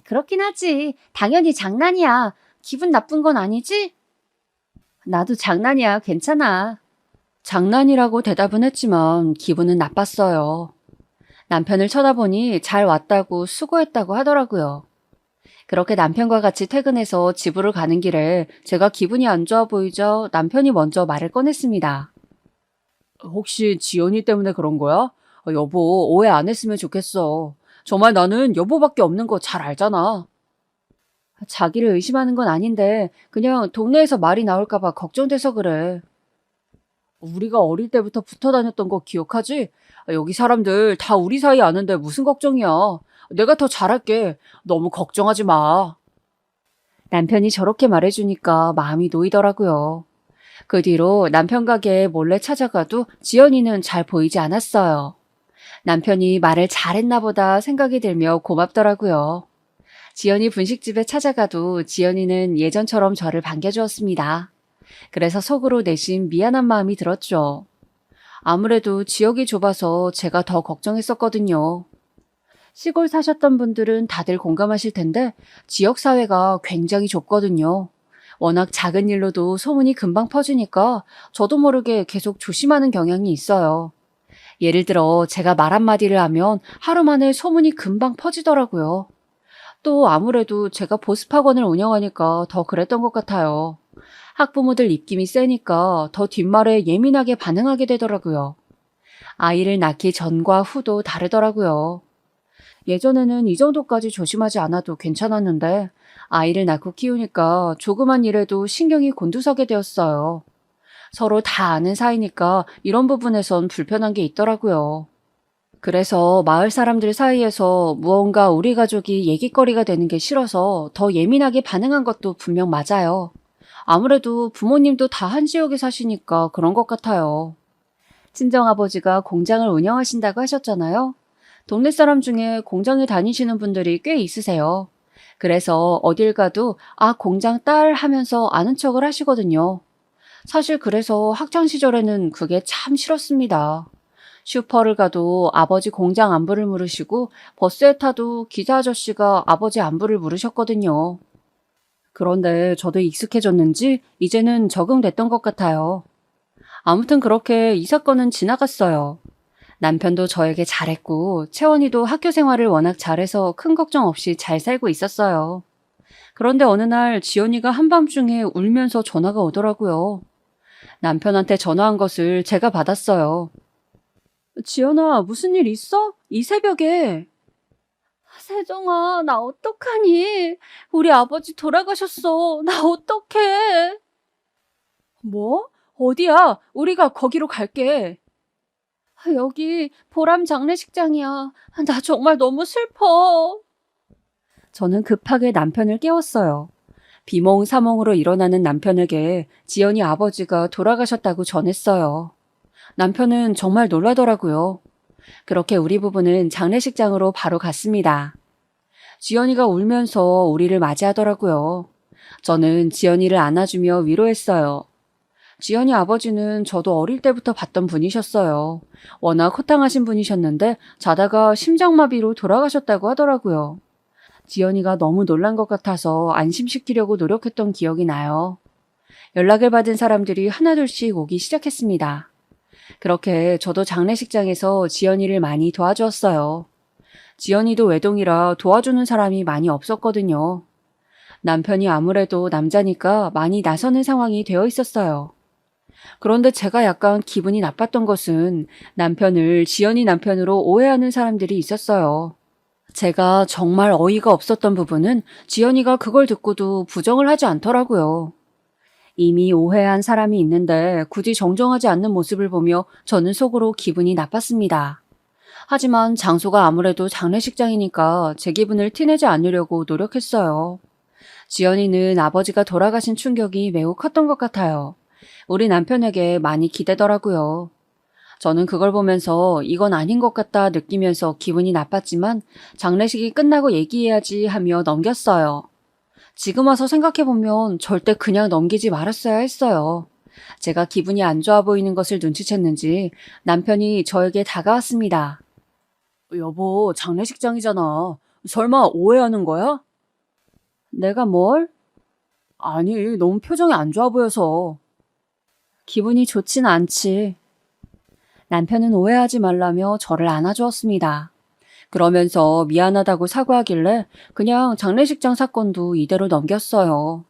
그렇긴 하지. 당연히 장난이야. 기분 나쁜 건 아니지? 나도 장난이야. 괜찮아. 장난이라고 대답은 했지만 기분은 나빴어요. 남편을 쳐다보니 잘 왔다고 수고했다고 하더라고요. 그렇게 남편과 같이 퇴근해서 집으로 가는 길에 제가 기분이 안 좋아 보이자 남편이 먼저 말을 꺼냈습니다. 혹시 지연이 때문에 그런 거야? 여보, 오해 안 했으면 좋겠어. 정말 나는 여보밖에 없는 거 잘 알잖아. 자기를 의심하는 건 아닌데 그냥 동네에서 말이 나올까 봐 걱정돼서 그래. 우리가 어릴 때부터 붙어 다녔던 거 기억하지? 여기 사람들 다 우리 사이 아는데 무슨 걱정이야. 내가 더 잘할게. 너무 걱정하지 마. 남편이 저렇게 말해주니까 마음이 놓이더라고요. 그 뒤로 남편 가게에 몰래 찾아가도 지연이는 잘 보이지 않았어요. 남편이 말을 잘했나 보다 생각이 들며 고맙더라고요. 지연이 분식집에 찾아가도 지연이는 예전처럼 저를 반겨주었습니다. 그래서 속으로 내심 미안한 마음이 들었죠. 아무래도 지역이 좁아서 제가 더 걱정했었거든요. 시골 사셨던 분들은 다들 공감하실 텐데 지역사회가 굉장히 좁거든요. 워낙 작은 일로도 소문이 금방 퍼지니까 저도 모르게 계속 조심하는 경향이 있어요. 예를 들어 제가 말 한마디를 하면 하루 만에 소문이 금방 퍼지더라고요. 또 아무래도 제가 보습학원을 운영하니까 더 그랬던 것 같아요. 학부모들 입김이 세니까 더 뒷말에 예민하게 반응하게 되더라고요. 아이를 낳기 전과 후도 다르더라고요. 예전에는 이 정도까지 조심하지 않아도 괜찮았는데 아이를 낳고 키우니까 조그만 일에도 신경이 곤두서게 되었어요. 서로 다 아는 사이니까 이런 부분에선 불편한 게 있더라고요. 그래서 마을 사람들 사이에서 무언가 우리 가족이 얘기거리가 되는 게 싫어서 더 예민하게 반응한 것도 분명 맞아요. 아무래도 부모님도 다 한 지역에 사시니까 그런 것 같아요. 친정아버지가 공장을 운영하신다고 하셨잖아요. 동네 사람 중에 공장에 다니시는 분들이 꽤 있으세요. 그래서 어딜 가도 아, 공장 딸 하면서 아는 척을 하시거든요. 사실 그래서 학창 시절에는 그게 참 싫었습니다. 슈퍼를 가도 아버지 공장 안부를 물으시고 버스에 타도 기사 아저씨가 아버지 안부를 물으셨거든요. 그런데 저도 익숙해졌는지 이제는 적응됐던 것 같아요. 아무튼 그렇게 이 사건은 지나갔어요. 남편도 저에게 잘했고 채원이도 학교 생활을 워낙 잘해서 큰 걱정 없이 잘 살고 있었어요. 그런데 어느 날 지연이가 한밤중에 울면서 전화가 오더라고요. 남편한테 전화한 것을 제가 받았어요. 지연아, 무슨 일 있어? 이 새벽에. 세정아, 나 어떡하니? 우리 아버지 돌아가셨어. 나 어떡해? 뭐? 어디야? 우리가 거기로 갈게. 여기 보람 장례식장이야. 나 정말 너무 슬퍼. 저는 급하게 남편을 깨웠어요. 비몽사몽으로 일어나는 남편에게 지연이 아버지가 돌아가셨다고 전했어요. 남편은 정말 놀라더라고요. 그렇게 우리 부부는 장례식장으로 바로 갔습니다. 지연이가 울면서 우리를 맞이하더라고요. 저는 지연이를 안아주며 위로했어요. 지연이 아버지는 저도 어릴 때부터 봤던 분이셨어요. 워낙 호탕하신 분이셨는데 자다가 심장마비로 돌아가셨다고 하더라고요. 지연이가 너무 놀란 것 같아서 안심시키려고 노력했던 기억이 나요. 연락을 받은 사람들이 하나둘씩 오기 시작했습니다. 그렇게 저도 장례식장에서 지연이를 많이 도와주었어요. 지연이도 외동이라 도와주는 사람이 많이 없었거든요. 남편이 아무래도 남자니까 많이 나서는 상황이 되어 있었어요. 그런데 제가 약간 기분이 나빴던 것은 남편을 지연이 남편으로 오해하는 사람들이 있었어요. 제가 정말 어이가 없었던 부분은 지연이가 그걸 듣고도 부정을 하지 않더라고요. 이미 오해한 사람이 있는데 굳이 정정하지 않는 모습을 보며 저는 속으로 기분이 나빴습니다. 하지만 장소가 아무래도 장례식장이니까 제 기분을 티내지 않으려고 노력했어요. 지연이는 아버지가 돌아가신 충격이 매우 컸던 것 같아요. 우리 남편에게 많이 기대더라고요. 저는 그걸 보면서 이건 아닌 것 같다 느끼면서 기분이 나빴지만 장례식이 끝나고 얘기해야지 하며 넘겼어요. 지금 와서 생각해보면 절대 그냥 넘기지 말았어야 했어요. 제가 기분이 안 좋아 보이는 것을 눈치챘는지 남편이 저에게 다가왔습니다. 여보, 장례식장이잖아. 설마 오해하는 거야? 내가 뭘? 아니, 너무 표정이 안 좋아 보여서. 기분이 좋진 않지. 남편은 오해하지 말라며 저를 안아주었습니다. 그러면서 미안하다고 사과하길래 그냥 장례식장 사건도 이대로 넘겼어요.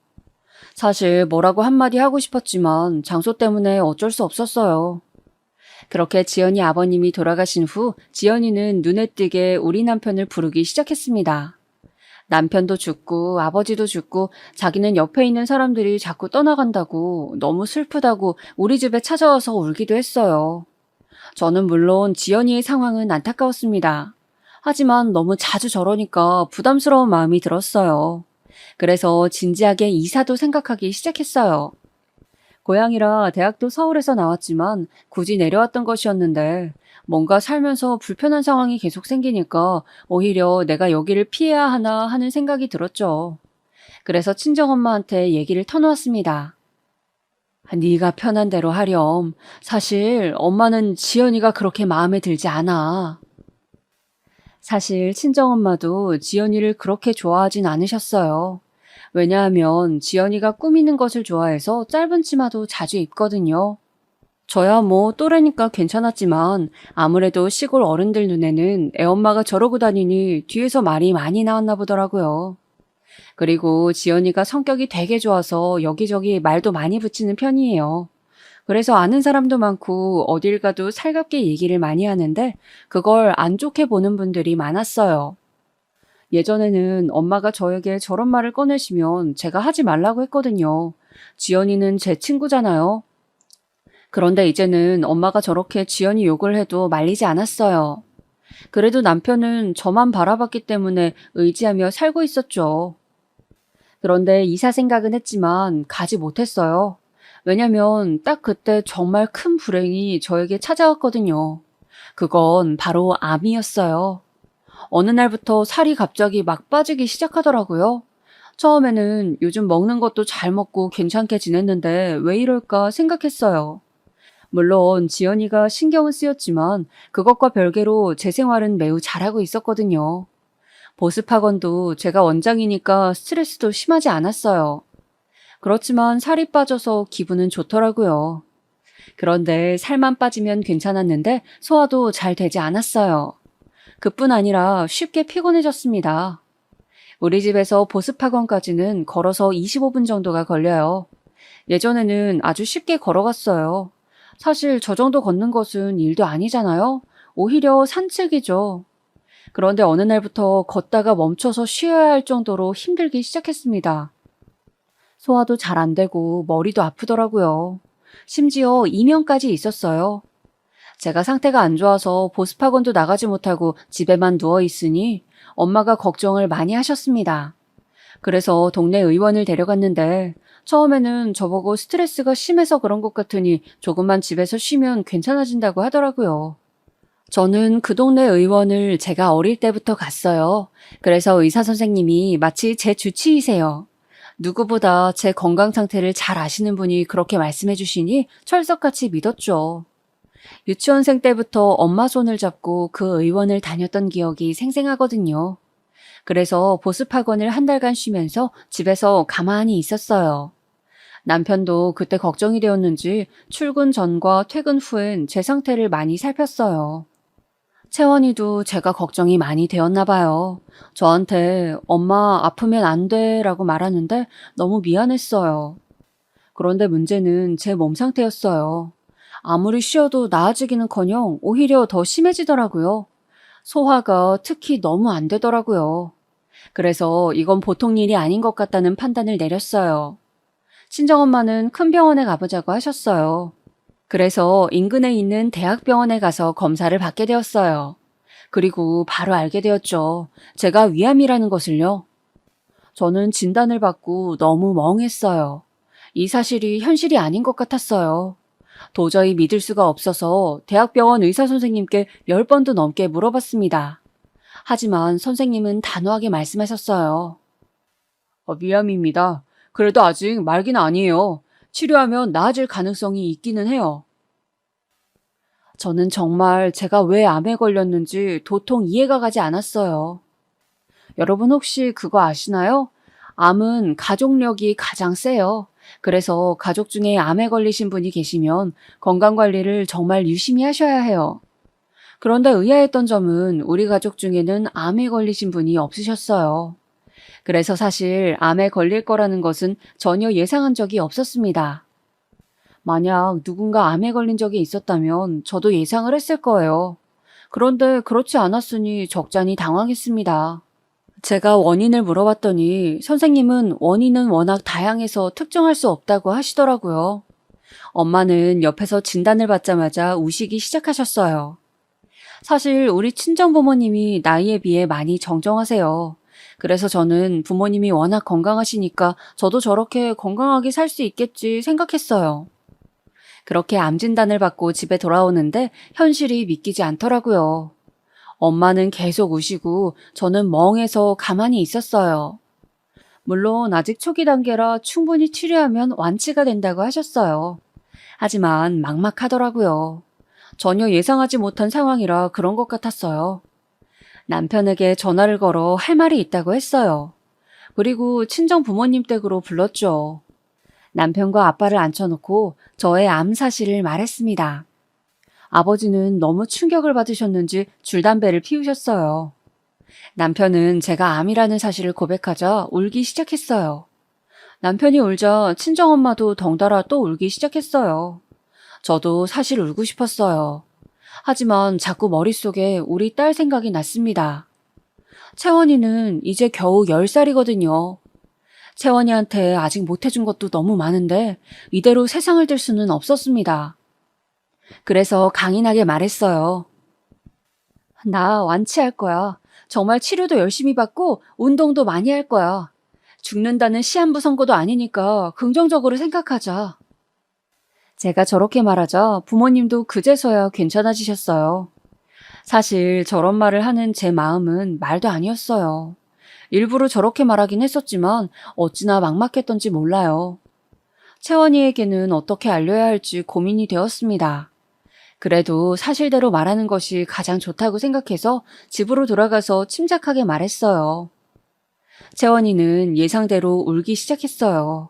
사실 뭐라고 한마디 하고 싶었지만 장소 때문에 어쩔 수 없었어요. 그렇게 지연이 아버님이 돌아가신 후 지연이는 눈에 띄게 우리 남편을 부르기 시작했습니다. 남편도 죽고 아버지도 죽고 자기는 옆에 있는 사람들이 자꾸 떠나간다고 너무 슬프다고 우리 집에 찾아와서 울기도 했어요. 저는 물론 지연이의 상황은 안타까웠습니다. 하지만 너무 자주 저러니까 부담스러운 마음이 들었어요. 그래서 진지하게 이사도 생각하기 시작했어요. 고향이라 대학도 서울에서 나왔지만 굳이 내려왔던 것이었는데 뭔가 살면서 불편한 상황이 계속 생기니까 오히려 내가 여기를 피해야 하나 하는 생각이 들었죠. 그래서 친정엄마한테 얘기를 터놓았습니다. 네가 편한 대로 하렴. 사실 엄마는 지연이가 그렇게 마음에 들지 않아. 사실 친정엄마도 지연이를 그렇게 좋아하진 않으셨어요. 왜냐하면 지연이가 꾸미는 것을 좋아해서 짧은 치마도 자주 입거든요. 저야 뭐 또래니까 괜찮았지만 아무래도 시골 어른들 눈에는 애엄마가 저러고 다니니 뒤에서 말이 많이 나왔나 보더라고요. 그리고 지연이가 성격이 되게 좋아서 여기저기 말도 많이 붙이는 편이에요. 그래서 아는 사람도 많고 어딜 가도 살갑게 얘기를 많이 하는데 그걸 안 좋게 보는 분들이 많았어요. 예전에는 엄마가 저에게 저런 말을 꺼내시면 제가 하지 말라고 했거든요. 지연이는 제 친구잖아요. 그런데 이제는 엄마가 저렇게 지연이 욕을 해도 말리지 않았어요. 그래도 남편은 저만 바라봤기 때문에 의지하며 살고 있었죠. 그런데 이사 생각은 했지만 가지 못했어요. 왜냐면 딱 그때 정말 큰 불행이 저에게 찾아왔거든요. 그건 바로 암이었어요. 어느 날부터 살이 갑자기 막 빠지기 시작하더라고요. 처음에는 요즘 먹는 것도 잘 먹고 괜찮게 지냈는데 왜 이럴까 생각했어요. 물론 지연이가 신경은 쓰였지만 그것과 별개로 제 생활은 매우 잘하고 있었거든요. 보습학원도 제가 원장이니까 스트레스도 심하지 않았어요. 그렇지만 살이 빠져서 기분은 좋더라고요. 그런데 살만 빠지면 괜찮았는데 소화도 잘 되지 않았어요. 그뿐 아니라 쉽게 피곤해졌습니다. 우리 집에서 보습학원까지는 걸어서 25분 정도가 걸려요. 예전에는 아주 쉽게 걸어갔어요. 사실 저 정도 걷는 것은 일도 아니잖아요. 오히려 산책이죠. 그런데 어느 날부터 걷다가 멈춰서 쉬어야 할 정도로 힘들기 시작했습니다. 소화도 잘 안 되고 머리도 아프더라고요. 심지어 이명까지 있었어요. 제가 상태가 안 좋아서 보습학원도 나가지 못하고 집에만 누워 있으니 엄마가 걱정을 많이 하셨습니다. 그래서 동네 의원을 데려갔는데 처음에는 저보고 스트레스가 심해서 그런 것 같으니 조금만 집에서 쉬면 괜찮아진다고 하더라고요. 저는 그 동네 의원을 제가 어릴 때부터 갔어요. 그래서 의사 선생님이 마치 제 주치의세요. 누구보다 제 건강 상태를 잘 아시는 분이 그렇게 말씀해 주시니 철석같이 믿었죠. 유치원생 때부터 엄마 손을 잡고 그 의원을 다녔던 기억이 생생하거든요. 그래서 보습학원을 한 달간 쉬면서 집에서 가만히 있었어요. 남편도 그때 걱정이 되었는지 출근 전과 퇴근 후엔 제 상태를 많이 살폈어요. 채원이도 제가 걱정이 많이 되었나 봐요. 저한테 엄마 아프면 안 돼 라고 말하는데 너무 미안했어요. 그런데 문제는 제 몸 상태였어요. 아무리 쉬어도 나아지기는커녕 오히려 더 심해지더라고요. 소화가 특히 너무 안 되더라고요. 그래서 이건 보통 일이 아닌 것 같다는 판단을 내렸어요. 친정엄마는 큰 병원에 가보자고 하셨어요. 그래서 인근에 있는 대학병원에 가서 검사를 받게 되었어요. 그리고 바로 알게 되었죠. 제가 위암이라는 것을요. 저는 진단을 받고 너무 멍했어요. 이 사실이 현실이 아닌 것 같았어요. 도저히 믿을 수가 없어서 대학병원 의사 선생님께 10번도 넘게 물어봤습니다. 하지만 선생님은 단호하게 말씀하셨어요. 위암입니다. 그래도 아직 말기는 아니에요. 치료하면 나아질 가능성이 있기는 해요. 저는 정말 제가 왜 암에 걸렸는지 도통 이해가 가지 않았어요. 여러분 혹시 그거 아시나요? 암은 가족력이 가장 세요. 그래서 가족 중에 암에 걸리신 분이 계시면 건강관리를 정말 유심히 하셔야 해요. 그런데 의아했던 점은 우리 가족 중에는 암에 걸리신 분이 없으셨어요. 그래서 사실 암에 걸릴 거라는 것은 전혀 예상한 적이 없었습니다. 만약 누군가 암에 걸린 적이 있었다면 저도 예상을 했을 거예요. 그런데 그렇지 않았으니 적잖이 당황했습니다. 제가 원인을 물어봤더니 선생님은 원인은 워낙 다양해서 특정할 수 없다고 하시더라고요. 엄마는 옆에서 진단을 받자마자 우시기 시작하셨어요. 사실 우리 친정 부모님이 나이에 비해 많이 정정하세요. 그래서 저는 부모님이 워낙 건강하시니까 저도 저렇게 건강하게 살 수 있겠지 생각했어요. 그렇게 암 진단을 받고 집에 돌아오는데 현실이 믿기지 않더라고요. 엄마는 계속 우시고 저는 멍해서 가만히 있었어요. 물론 아직 초기 단계라 충분히 치료하면 완치가 된다고 하셨어요. 하지만 막막하더라고요. 전혀 예상하지 못한 상황이라 그런 것 같았어요. 남편에게 전화를 걸어 할 말이 있다고 했어요. 그리고 친정 부모님 댁으로 불렀죠. 남편과 아빠를 앉혀놓고 저의 암 사실을 말했습니다. 아버지는 너무 충격을 받으셨는지 줄담배를 피우셨어요. 남편은 제가 암이라는 사실을 고백하자 울기 시작했어요. 남편이 울자 친정엄마도 덩달아 또 울기 시작했어요. 저도 사실 울고 싶었어요. 하지만 자꾸 머릿속에 우리 딸 생각이 났습니다. 채원이는 이제 겨우 10살이거든요. 채원이한테 아직 못해준 것도 너무 많은데 이대로 세상을 들 수는 없었습니다. 그래서 강인하게 말했어요. 나 완치할 거야. 정말 치료도 열심히 받고 운동도 많이 할 거야. 죽는다는 시한부 선고도 아니니까 긍정적으로 생각하자. 제가 저렇게 말하자 부모님도 그제서야 괜찮아지셨어요. 사실 저런 말을 하는 제 마음은 말도 아니었어요. 일부러 저렇게 말하긴 했었지만 어찌나 막막했던지 몰라요. 채원이에게는 어떻게 알려야 할지 고민이 되었습니다. 그래도 사실대로 말하는 것이 가장 좋다고 생각해서 집으로 돌아가서 침착하게 말했어요. 채원이는 예상대로 울기 시작했어요.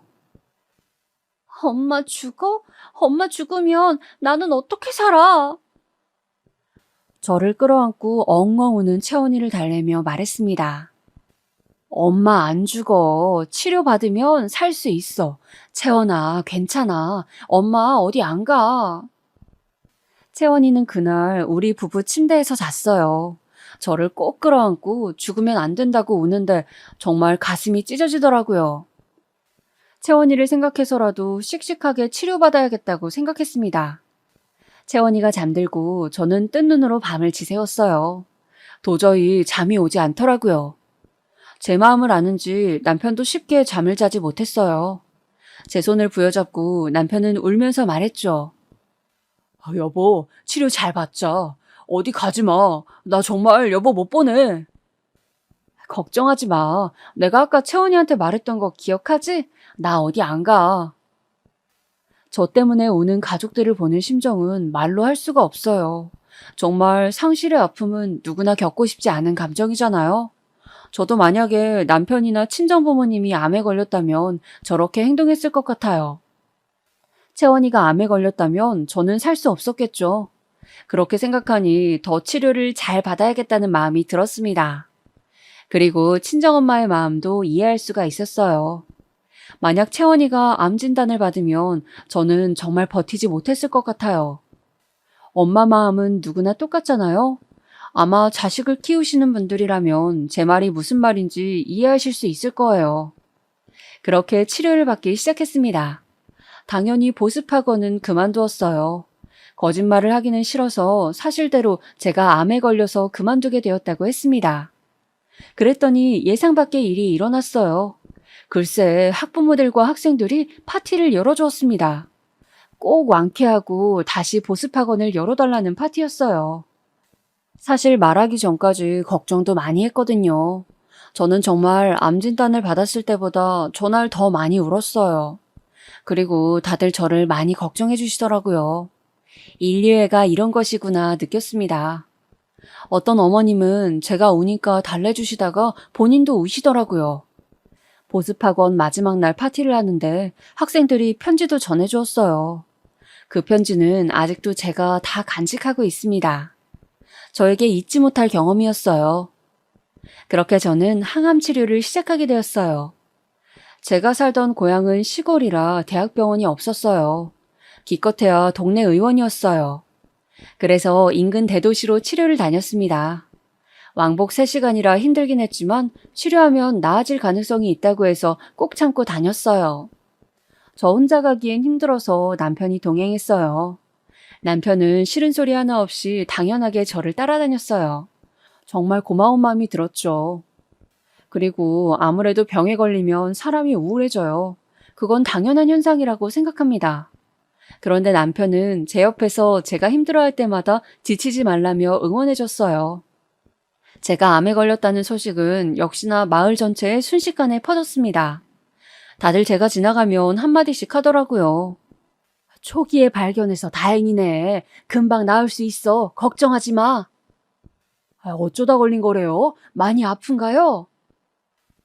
엄마 죽어? 엄마 죽으면 나는 어떻게 살아? 저를 끌어안고 엉엉 우는 채원이를 달래며 말했습니다. 엄마 안 죽어. 치료받으면 살 수 있어. 채원아, 괜찮아. 엄마 어디 안 가. 채원이는 그날 우리 부부 침대에서 잤어요. 저를 꼭 끌어안고 죽으면 안 된다고 우는데 정말 가슴이 찢어지더라고요. 채원이를 생각해서라도 씩씩하게 치료받아야겠다고 생각했습니다. 채원이가 잠들고 저는 뜬 눈으로 밤을 지새웠어요. 도저히 잠이 오지 않더라고요. 제 마음을 아는지 남편도 쉽게 잠을 자지 못했어요. 제 손을 부여잡고 남편은 울면서 말했죠. 여보, 치료 잘 받자. 어디 가지 마. 나 정말 여보 못 보내. 걱정하지 마. 내가 아까 채원이한테 말했던 거 기억하지? 나 어디 안 가. 저 때문에 우는 가족들을 보는 심정은 말로 할 수가 없어요. 정말 상실의 아픔은 누구나 겪고 싶지 않은 감정이잖아요. 저도 만약에 남편이나 친정부모님이 암에 걸렸다면 저렇게 행동했을 것 같아요. 채원이가 암에 걸렸다면 저는 살 수 없었겠죠. 그렇게 생각하니 더 치료를 잘 받아야겠다는 마음이 들었습니다. 그리고 친정엄마의 마음도 이해할 수가 있었어요. 만약 채원이가 암 진단을 받으면 저는 정말 버티지 못했을 것 같아요. 엄마 마음은 누구나 똑같잖아요. 아마 자식을 키우시는 분들이라면 제 말이 무슨 말인지 이해하실 수 있을 거예요. 그렇게 치료를 받기 시작했습니다. 당연히 보습학원은 그만두었어요. 거짓말을 하기는 싫어서 사실대로 제가 암에 걸려서 그만두게 되었다고 했습니다. 그랬더니 예상 밖의 일이 일어났어요. 글쎄 학부모들과 학생들이 파티를 열어주었습니다. 꼭 완쾌하고 다시 보습학원을 열어달라는 파티였어요. 사실 말하기 전까지 걱정도 많이 했거든요. 저는 정말 암 진단을 받았을 때보다 전날 더 많이 울었어요. 그리고 다들 저를 많이 걱정해 주시더라고요. 인류애가 이런 것이구나 느꼈습니다. 어떤 어머님은 제가 우니까 달래주시다가 본인도 우시더라고요. 보습학원 마지막 날 파티를 하는데 학생들이 편지도 전해주었어요. 그 편지는 아직도 제가 다 간직하고 있습니다. 저에게 잊지 못할 경험이었어요. 그렇게 저는 항암 치료를 시작하게 되었어요. 제가 살던 고향은 시골이라 대학병원이 없었어요. 기껏해야 동네 의원이었어요. 그래서 인근 대도시로 치료를 다녔습니다. 왕복 3시간이라 힘들긴 했지만 치료하면 나아질 가능성이 있다고 해서 꼭 참고 다녔어요. 저 혼자 가기엔 힘들어서 남편이 동행했어요. 남편은 싫은 소리 하나 없이 당연하게 저를 따라다녔어요. 정말 고마운 마음이 들었죠. 그리고 아무래도 병에 걸리면 사람이 우울해져요. 그건 당연한 현상이라고 생각합니다. 그런데 남편은 제 옆에서 제가 힘들어할 때마다 지치지 말라며 응원해줬어요. 제가 암에 걸렸다는 소식은 역시나 마을 전체에 순식간에 퍼졌습니다. 다들 제가 지나가면 한마디씩 하더라고요. 초기에 발견해서 다행이네. 금방 나을 수 있어. 걱정하지 마. 어쩌다 걸린 거래요? 많이 아픈가요?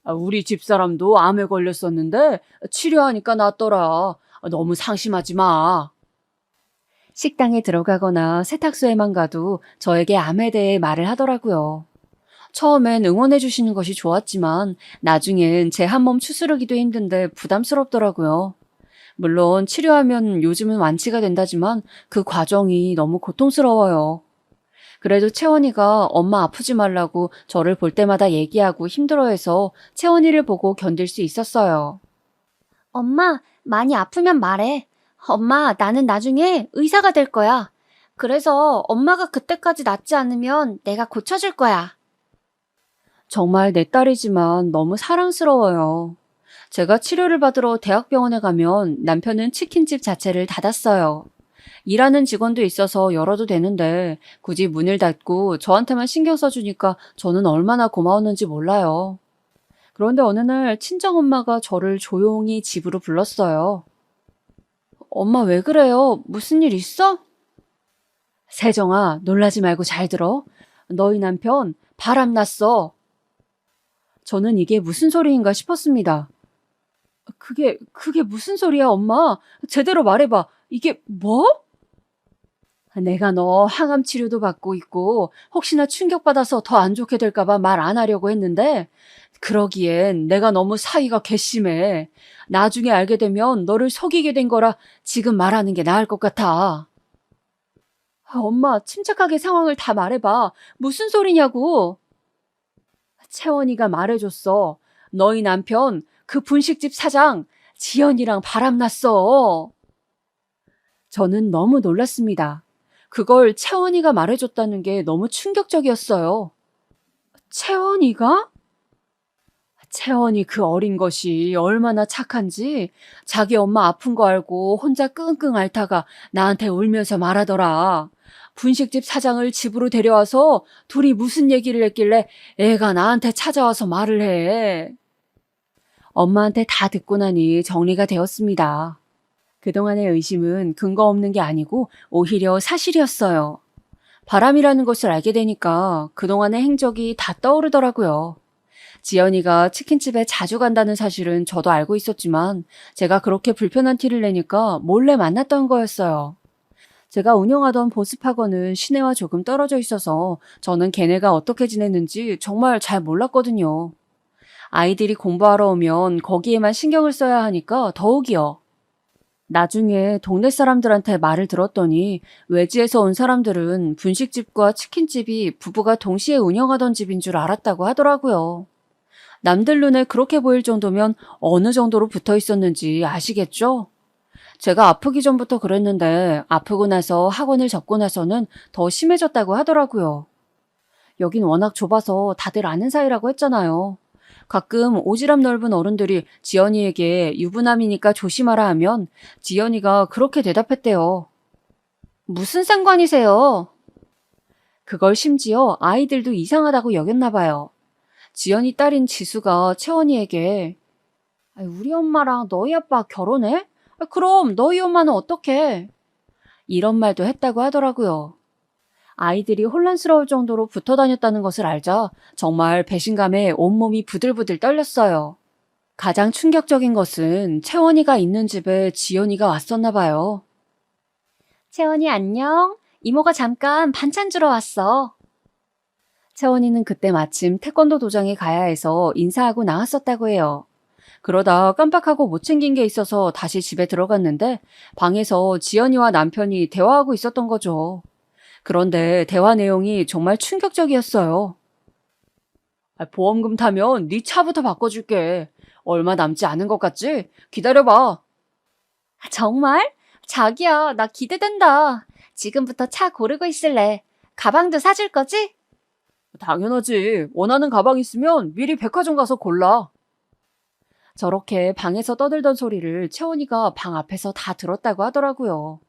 우리 집사람도 암에 걸렸었는데 치료하니까 낫더라. 너무 상심하지 마. 식당에 들어가거나 세탁소에만 가도 저에게 암에 대해 말을 하더라고요. 처음엔 응원해 주시는 것이 좋았지만 나중엔 제 한몸 추스르기도 힘든데 부담스럽더라고요. 물론 치료하면 요즘은 완치가 된다지만 그 과정이 너무 고통스러워요. 그래도 채원이가 엄마 아프지 말라고 저를 볼 때마다 얘기하고 힘들어해서 채원이를 보고 견딜 수 있었어요. 엄마, 많이 아프면 말해. 엄마, 나는 나중에 의사가 될 거야. 그래서 엄마가 그때까지 낫지 않으면 내가 고쳐줄 거야. 정말 내 딸이지만 너무 사랑스러워요. 제가 치료를 받으러 대학병원에 가면 남편은 치킨집 자체를 닫았어요. 일하는 직원도 있어서 열어도 되는데 굳이 문을 닫고 저한테만 신경 써주니까 저는 얼마나 고마웠는지 몰라요. 그런데 어느 날 친정엄마가 저를 조용히 집으로 불렀어요. 엄마 왜 그래요? 무슨 일 있어? 세정아, 놀라지 말고 잘 들어. 너희 남편 바람 났어. 저는 이게 무슨 소리인가 싶었습니다. 그게 무슨 소리야, 엄마? 제대로 말해봐. 이게 뭐? 내가 너 항암 치료도 받고 있고 혹시나 충격받아서 더 안 좋게 될까봐 말 안 하려고 했는데 그러기엔 내가 너무 사이가 괘씸해. 나중에 알게 되면 너를 속이게 된 거라 지금 말하는 게 나을 것 같아. 엄마, 침착하게 상황을 다 말해봐. 무슨 소리냐고. 채원이가 말해줬어. 너희 남편 그 분식집 사장 지연이랑 바람났어. 저는 너무 놀랐습니다. 그걸 채원이가 말해줬다는 게 너무 충격적이었어요. 채원이가? 채원이 그 어린 것이 얼마나 착한지 자기 엄마 아픈 거 알고 혼자 끙끙 앓다가 나한테 울면서 말하더라. 분식집 사장을 집으로 데려와서 둘이 무슨 얘기를 했길래 애가 나한테 찾아와서 말을 해. 엄마한테 다 듣고 나니 정리가 되었습니다. 그동안의 의심은 근거 없는 게 아니고 오히려 사실이었어요. 바람이라는 것을 알게 되니까 그동안의 행적이 다 떠오르더라고요. 지연이가 치킨집에 자주 간다는 사실은 저도 알고 있었지만 제가 그렇게 불편한 티를 내니까 몰래 만났던 거였어요. 제가 운영하던 보습학원은 시내와 조금 떨어져 있어서 저는 걔네가 어떻게 지냈는지 정말 잘 몰랐거든요. 아이들이 공부하러 오면 거기에만 신경을 써야 하니까 더욱이요. 나중에 동네 사람들한테 말을 들었더니 외지에서 온 사람들은 분식집과 치킨집이 부부가 동시에 운영하던 집인 줄 알았다고 하더라고요. 남들 눈에 그렇게 보일 정도면 어느 정도로 붙어 있었는지 아시겠죠? 제가 아프기 전부터 그랬는데 아프고 나서 학원을 접고 나서는 더 심해졌다고 하더라고요. 여긴 워낙 좁아서 다들 아는 사이라고 했잖아요. 가끔 오지랖 넓은 어른들이 지연이에게 유부남이니까 조심하라 하면 지연이가 그렇게 대답했대요. 무슨 상관이세요? 그걸 심지어 아이들도 이상하다고 여겼나 봐요. 지연이 딸인 지수가 채원이에게 우리 엄마랑 너희 아빠 결혼해? 그럼 너희 엄마는 어떡해? 이런 말도 했다고 하더라고요. 아이들이 혼란스러울 정도로 붙어 다녔다는 것을 알자 정말 배신감에 온몸이 부들부들 떨렸어요. 가장 충격적인 것은 채원이가 있는 집에 지연이가 왔었나 봐요. 채원이 안녕. 이모가 잠깐 반찬 주러 왔어. 채원이는 그때 마침 태권도 도장에 가야 해서 인사하고 나왔었다고 해요. 그러다 깜빡하고 못 챙긴 게 있어서 다시 집에 들어갔는데 방에서 지연이와 남편이 대화하고 있었던 거죠. 그런데 대화 내용이 정말 충격적이었어요. 보험금 타면 네 차부터 바꿔줄게. 얼마 남지 않은 것 같지? 기다려봐. 정말? 자기야, 나 기대된다. 지금부터 차 고르고 있을래. 가방도 사줄 거지? 당연하지. 원하는 가방 있으면 미리 백화점 가서 골라. 저렇게 방에서 떠들던 소리를 채원이가 방 앞에서 다 들었다고 하더라고요.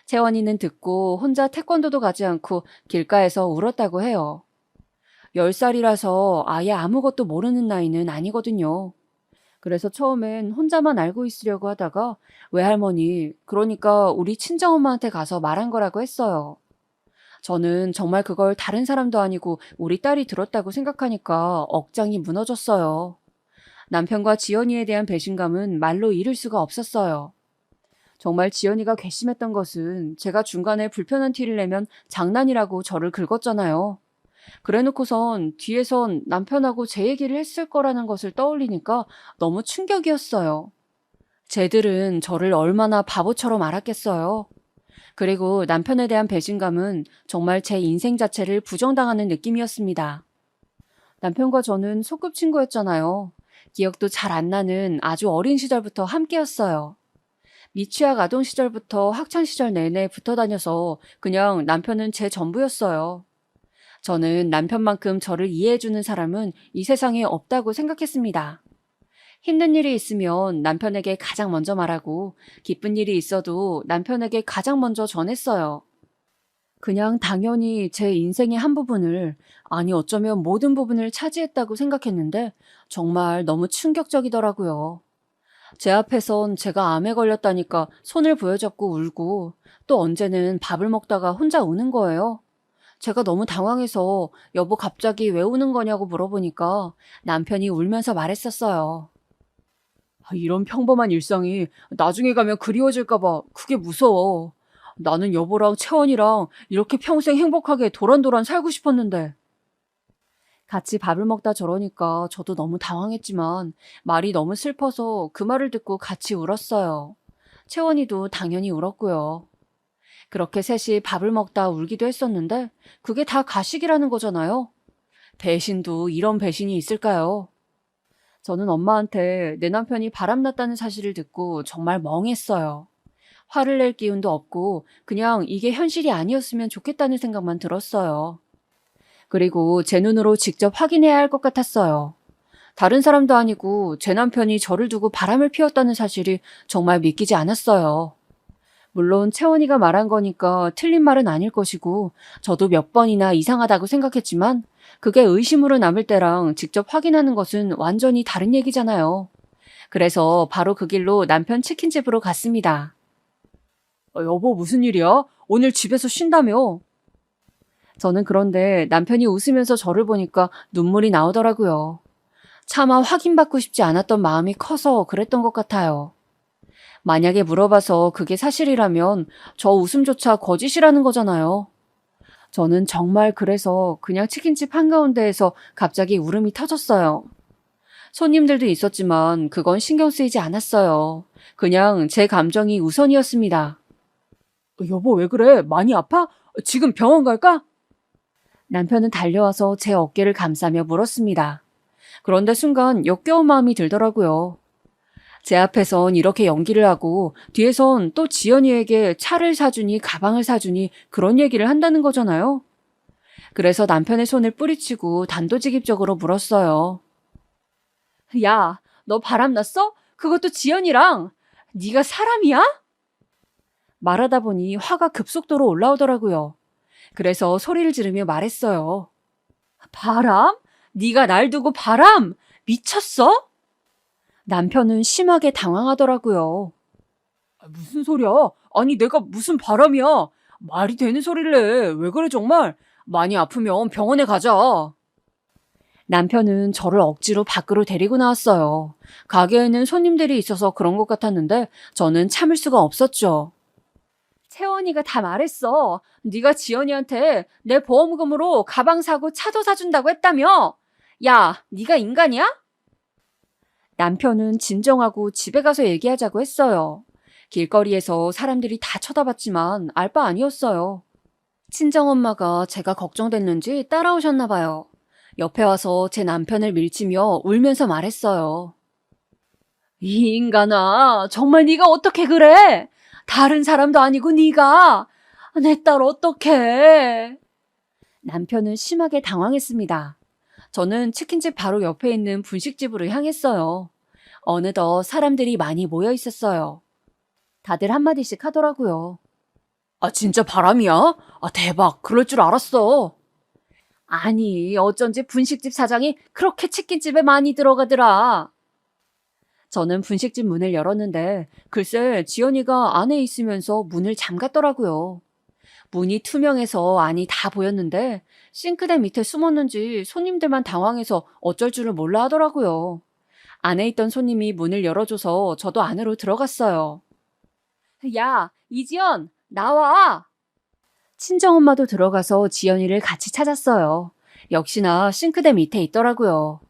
채원이는 듣고 혼자 태권도도 가지 않고 길가에서 울었다고 해요. 10살이라서 아예 아무것도 모르는 나이는 아니거든요. 그래서 처음엔 혼자만 알고 있으려고 하다가 외할머니, 그러니까 우리 친정엄마한테 가서 말한 거라고 했어요. 저는 정말 그걸 다른 사람도 아니고 우리 딸이 들었다고 생각하니까 억장이 무너졌어요. 남편과 지연이에 대한 배신감은 말로 이룰 수가 없었어요. 정말 지연이가 괘씸했던 것은 제가 중간에 불편한 티를 내면 장난이라고 저를 긁었잖아요. 그래놓고선 뒤에선 남편하고 제 얘기를 했을 거라는 것을 떠올리니까 너무 충격이었어요. 쟤들은 저를 얼마나 바보처럼 알았겠어요. 그리고 남편에 대한 배신감은 정말 제 인생 자체를 부정당하는 느낌이었습니다. 남편과 저는 소꿉친구였잖아요. 기억도 잘 안 나는 아주 어린 시절부터 함께였어요. 미취학 아동 시절부터 학창 시절 내내 붙어 다녀서 그냥 남편은 제 전부였어요. 저는 남편만큼 저를 이해해주는 사람은 이 세상에 없다고 생각했습니다. 힘든 일이 있으면 남편에게 가장 먼저 말하고 기쁜 일이 있어도 남편에게 가장 먼저 전했어요. 그냥 당연히 제 인생의 한 부분을, 아니 어쩌면 모든 부분을 차지했다고 생각했는데 정말 너무 충격적이더라고요. 제 앞에선 제가 암에 걸렸다니까 손을 부여잡고 울고 또 언제는 밥을 먹다가 혼자 우는 거예요. 제가 너무 당황해서 여보 갑자기 왜 우는 거냐고 물어보니까 남편이 울면서 말했었어요. 이런 평범한 일상이 나중에 가면 그리워질까 봐 그게 무서워. 나는 여보랑 채원이랑 이렇게 평생 행복하게 도란도란 살고 싶었는데. 같이 밥을 먹다 저러니까 저도 너무 당황했지만 말이 너무 슬퍼서 그 말을 듣고 같이 울었어요. 채원이도 당연히 울었고요. 그렇게 셋이 밥을 먹다 울기도 했었는데 그게 다 가식이라는 거잖아요. 배신도 이런 배신이 있을까요? 저는 엄마한테 내 남편이 바람났다는 사실을 듣고 정말 멍했어요. 화를 낼 기운도 없고 그냥 이게 현실이 아니었으면 좋겠다는 생각만 들었어요. 그리고 제 눈으로 직접 확인해야 할 것 같았어요. 다른 사람도 아니고 제 남편이 저를 두고 바람을 피웠다는 사실이 정말 믿기지 않았어요. 물론 채원이가 말한 거니까 틀린 말은 아닐 것이고 저도 몇 번이나 이상하다고 생각했지만 그게 의심으로 남을 때랑 직접 확인하는 것은 완전히 다른 얘기잖아요. 그래서 바로 그 길로 남편 치킨집으로 갔습니다. 여보 무슨 일이야? 오늘 집에서 쉰다며? 저는 그런데 남편이 웃으면서 저를 보니까 눈물이 나오더라고요. 차마 확인받고 싶지 않았던 마음이 커서 그랬던 것 같아요. 만약에 물어봐서 그게 사실이라면 저 웃음조차 거짓이라는 거잖아요. 저는 정말 그래서 그냥 치킨집 한가운데에서 갑자기 울음이 터졌어요. 손님들도 있었지만 그건 신경 쓰이지 않았어요. 그냥 제 감정이 우선이었습니다. 여보 왜 그래? 많이 아파? 지금 병원 갈까? 남편은 달려와서 제 어깨를 감싸며 물었습니다. 그런데 순간 역겨운 마음이 들더라고요. 제 앞에선 이렇게 연기를 하고 뒤에선 또 지연이에게 차를 사주니 가방을 사주니 그런 얘기를 한다는 거잖아요. 그래서 남편의 손을 뿌리치고 단도직입적으로 물었어요. 야, 너 바람났어? 그것도 지연이랑. 네가 사람이야? 말하다 보니 화가 급속도로 올라오더라고요. 그래서 소리를 지르며 말했어요. 바람? 네가 날 두고 바람? 미쳤어? 남편은 심하게 당황하더라고요. 무슨 소리야? 아니 내가 무슨 바람이야? 말이 되는 소리를 해. 왜 그래 정말? 많이 아프면 병원에 가자. 남편은 저를 억지로 밖으로 데리고 나왔어요. 가게에는 손님들이 있어서 그런 것 같았는데 저는 참을 수가 없었죠. 채원이가 다 말했어. 네가 지연이한테 내 보험금으로 가방 사고 차도 사준다고 했다며? 야, 네가 인간이야? 남편은 진정하고 집에 가서 얘기하자고 했어요. 길거리에서 사람들이 다 쳐다봤지만 알 바 아니었어요. 친정엄마가 제가 걱정됐는지 따라오셨나 봐요. 옆에 와서 제 남편을 밀치며 울면서 말했어요. 이 인간아, 정말 네가 어떻게 그래? 다른 사람도 아니고 네가. 내 딸 어떡해? 남편은 심하게 당황했습니다. 저는 치킨집 바로 옆에 있는 분식집으로 향했어요. 어느덧 사람들이 많이 모여 있었어요. 다들 한마디씩 하더라고요. 아, 진짜 바람이야? 아, 대박. 그럴 줄 알았어. 아니, 어쩐지 분식집 사장이 그렇게 치킨집에 많이 들어가더라. 저는 분식집 문을 열었는데 글쎄 지연이가 안에 있으면서 문을 잠갔더라고요. 문이 투명해서 안이 다 보였는데 싱크대 밑에 숨었는지 손님들만 당황해서 어쩔 줄을 몰라 하더라고요. 안에 있던 손님이 문을 열어줘서 저도 안으로 들어갔어요. 야, 이지연, 나와! 친정엄마도 들어가서 지연이를 같이 찾았어요. 역시나 싱크대 밑에 있더라고요.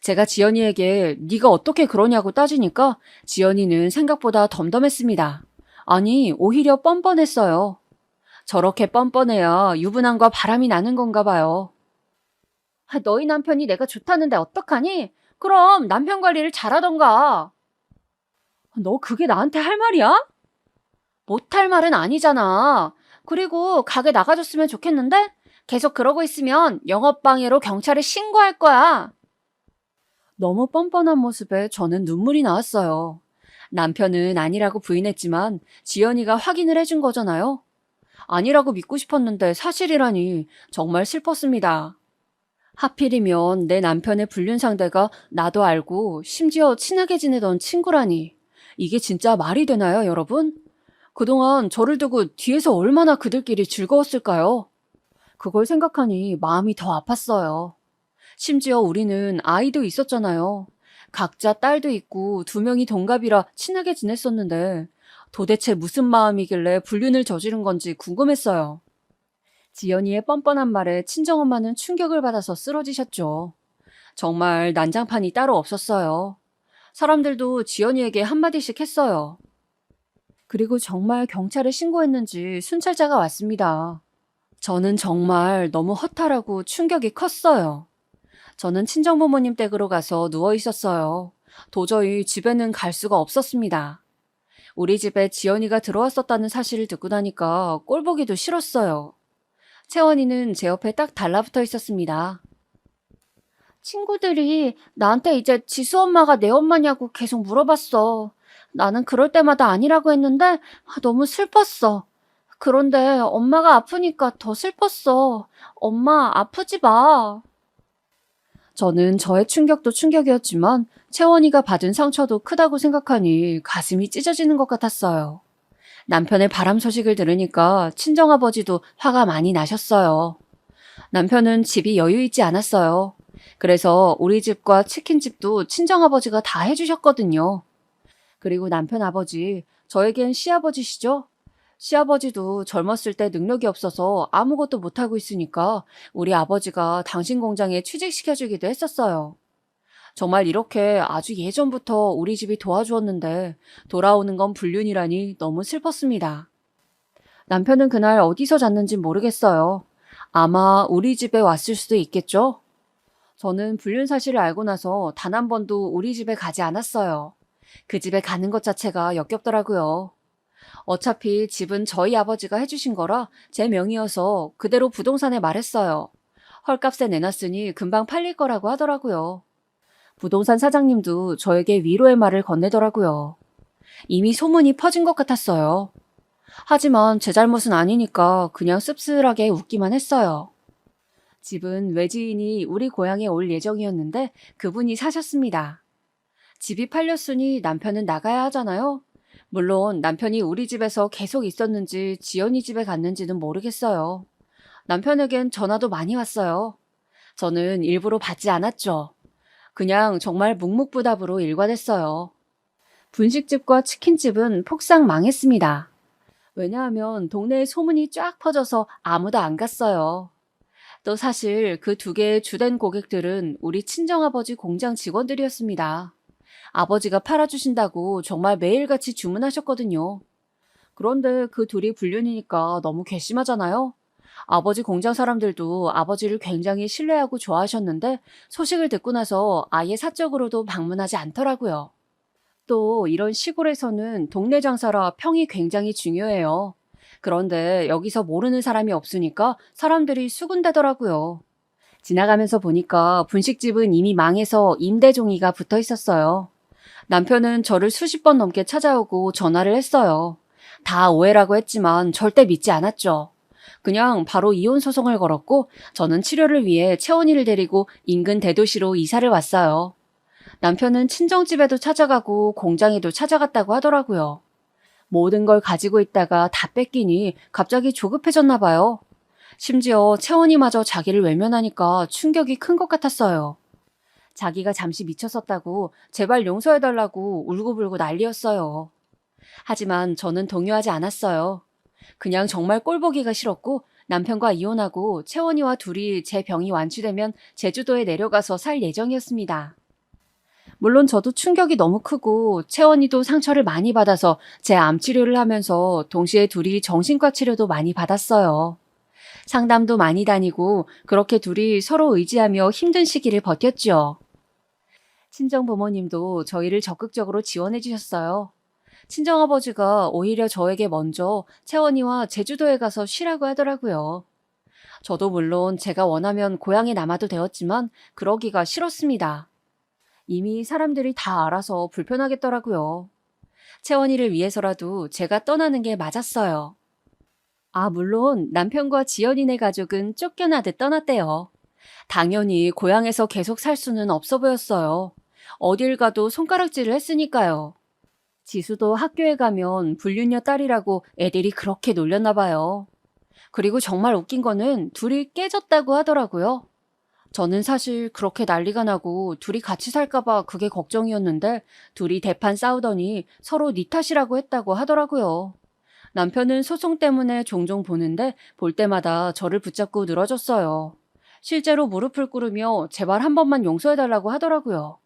제가 지연이에게 네가 어떻게 그러냐고 따지니까 지연이는 생각보다 덤덤했습니다. 아니, 오히려 뻔뻔했어요. 저렇게 뻔뻔해야 유부남과 바람이 나는 건가 봐요. 너희 남편이 내가 좋다는데 어떡하니? 그럼 남편 관리를 잘하던가. 너 그게 나한테 할 말이야? 못할 말은 아니잖아. 그리고 가게 나가줬으면 좋겠는데? 계속 그러고 있으면 영업방해로 경찰에 신고할 거야. 너무 뻔뻔한 모습에 저는 눈물이 나왔어요. 남편은 아니라고 부인했지만 지연이가 확인을 해준 거잖아요. 아니라고 믿고 싶었는데 사실이라니 정말 슬펐습니다. 하필이면 내 남편의 불륜 상대가 나도 알고 심지어 친하게 지내던 친구라니. 이게 진짜 말이 되나요, 여러분? 그동안 저를 두고 뒤에서 얼마나 그들끼리 즐거웠을까요? 그걸 생각하니 마음이 더 아팠어요. 심지어 우리는 아이도 있었잖아요. 각자 딸도 있고 2명이 동갑이라 친하게 지냈었는데 도대체 무슨 마음이길래 불륜을 저지른 건지 궁금했어요. 지연이의 뻔뻔한 말에 친정엄마는 충격을 받아서 쓰러지셨죠. 정말 난장판이 따로 없었어요. 사람들도 지연이에게 한마디씩 했어요. 그리고 정말 경찰에 신고했는지 순찰자가 왔습니다. 저는 정말 너무 허탈하고 충격이 컸어요. 저는 친정부모님 댁으로 가서 누워 있었어요. 도저히 집에는 갈 수가 없었습니다. 우리 집에 지연이가 들어왔었다는 사실을 듣고 나니까 꼴보기도 싫었어요. 채원이는 제 옆에 딱 달라붙어 있었습니다. 친구들이 나한테 이제 지수 엄마가 내 엄마냐고 계속 물어봤어. 나는 그럴 때마다 아니라고 했는데 너무 슬펐어. 그런데 엄마가 아프니까 더 슬펐어. 엄마 아프지 마. 저는 저의 충격도 충격이었지만 채원이가 받은 상처도 크다고 생각하니 가슴이 찢어지는 것 같았어요. 남편의 바람 소식을 들으니까 친정아버지도 화가 많이 나셨어요. 남편은 집이 여유 있지 않았어요. 그래서 우리 집과 치킨집도 친정아버지가 다 해주셨거든요. 그리고 남편 아버지, 저에겐 시아버지시죠? 시아버지도 젊었을 때 능력이 없어서 아무것도 못하고 있으니까 우리 아버지가 당신 공장에 취직시켜주기도 했었어요. 정말 이렇게 아주 예전부터 우리 집이 도와주었는데 돌아오는 건 불륜이라니 너무 슬펐습니다. 남편은 그날 어디서 잤는지 모르겠어요. 아마 우리 집에 왔을 수도 있겠죠? 저는 불륜 사실을 알고 나서 단 한 번도 우리 집에 가지 않았어요. 그 집에 가는 것 자체가 역겹더라고요. 어차피 집은 저희 아버지가 해주신 거라 제 명의여서 그대로 부동산에 말했어요. 헐값에 내놨으니 금방 팔릴 거라고 하더라고요. 부동산 사장님도 저에게 위로의 말을 건네더라고요. 이미 소문이 퍼진 것 같았어요. 하지만 제 잘못은 아니니까 그냥 씁쓸하게 웃기만 했어요. 집은 외지인이 우리 고향에 올 예정이었는데 그분이 사셨습니다. 집이 팔렸으니 남편은 나가야 하잖아요. 물론 남편이 우리 집에서 계속 있었는지 지연이 집에 갔는지는 모르겠어요. 남편에겐 전화도 많이 왔어요. 저는 일부러 받지 않았죠. 그냥 정말 묵묵부답으로 일관했어요. 분식집과 치킨집은 폭삭 망했습니다. 왜냐하면 동네에 소문이 쫙 퍼져서 아무도 안 갔어요. 또 사실 그 2개의 주된 고객들은 우리 친정아버지 공장 직원들이었습니다. 아버지가 팔아주신다고 정말 매일같이 주문하셨거든요. 그런데 그 둘이 불륜이니까 너무 괘씸하잖아요. 아버지 공장 사람들도 아버지를 굉장히 신뢰하고 좋아하셨는데 소식을 듣고 나서 아예 사적으로도 방문하지 않더라고요. 또 이런 시골에서는 동네 장사라 평이 굉장히 중요해요. 그런데 여기서 모르는 사람이 없으니까 사람들이 수군대더라고요. 지나가면서 보니까 분식집은 이미 망해서 임대종이가 붙어 있었어요. 남편은 저를 수십 번 넘게 찾아오고 전화를 했어요. 다 오해라고 했지만 절대 믿지 않았죠. 그냥 바로 이혼 소송을 걸었고 저는 치료를 위해 채원이를 데리고 인근 대도시로 이사를 왔어요. 남편은 친정집에도 찾아가고 공장에도 찾아갔다고 하더라고요. 모든 걸 가지고 있다가 다 뺏기니 갑자기 조급해졌나 봐요. 심지어 채원이마저 자기를 외면하니까 충격이 큰 것 같았어요. 자기가 잠시 미쳤었다고 제발 용서해달라고 울고불고 난리였어요. 하지만 저는 동요하지 않았어요. 그냥 정말 꼴보기가 싫었고 남편과 이혼하고 채원이와 둘이 제 병이 완치되면 제주도에 내려가서 살 예정이었습니다. 물론 저도 충격이 너무 크고 채원이도 상처를 많이 받아서 제 암 치료를 하면서 동시에 둘이 정신과 치료도 많이 받았어요. 상담도 많이 다니고 그렇게 둘이 서로 의지하며 힘든 시기를 버텼죠. 친정 부모님도 저희를 적극적으로 지원해 주셨어요. 친정아버지가 오히려 저에게 먼저 채원이와 제주도에 가서 쉬라고 하더라고요. 저도 물론 제가 원하면 고향에 남아도 되었지만 그러기가 싫었습니다. 이미 사람들이 다 알아서 불편하겠더라고요. 채원이를 위해서라도 제가 떠나는 게 맞았어요. 물론 남편과 지연이네 가족은 쫓겨나듯 떠났대요. 당연히 고향에서 계속 살 수는 없어 보였어요. 어딜 가도 손가락질을 했으니까요. 지수도 학교에 가면 불륜녀 딸이라고 애들이 그렇게 놀렸나 봐요. 그리고 정말 웃긴 거는 둘이 깨졌다고 하더라고요. 저는 사실 그렇게 난리가 나고 둘이 같이 살까봐 그게 걱정이었는데 둘이 대판 싸우더니 서로 네 탓이라고 했다고 하더라고요. 남편은 소송 때문에 종종 보는데 볼 때마다 저를 붙잡고 늘어졌어요. 실제로 무릎을 꿇으며 제발 한 번만 용서해달라고 하더라고요.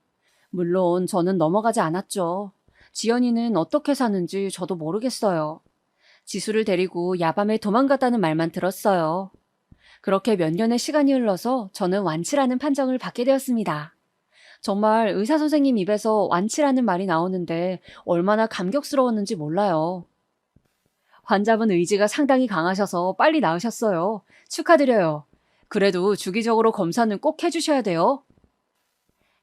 물론 저는 넘어가지 않았죠. 지연이는 어떻게 사는지 저도 모르겠어요. 지수를 데리고 야밤에 도망갔다는 말만 들었어요. 그렇게 몇 년의 시간이 흘러서 저는 완치라는 판정을 받게 되었습니다. 정말 의사 선생님 입에서 완치라는 말이 나오는데 얼마나 감격스러웠는지 몰라요. 환자분 의지가 상당히 강하셔서 빨리 나으셨어요. 축하드려요. 그래도 주기적으로 검사는 꼭 해주셔야 돼요.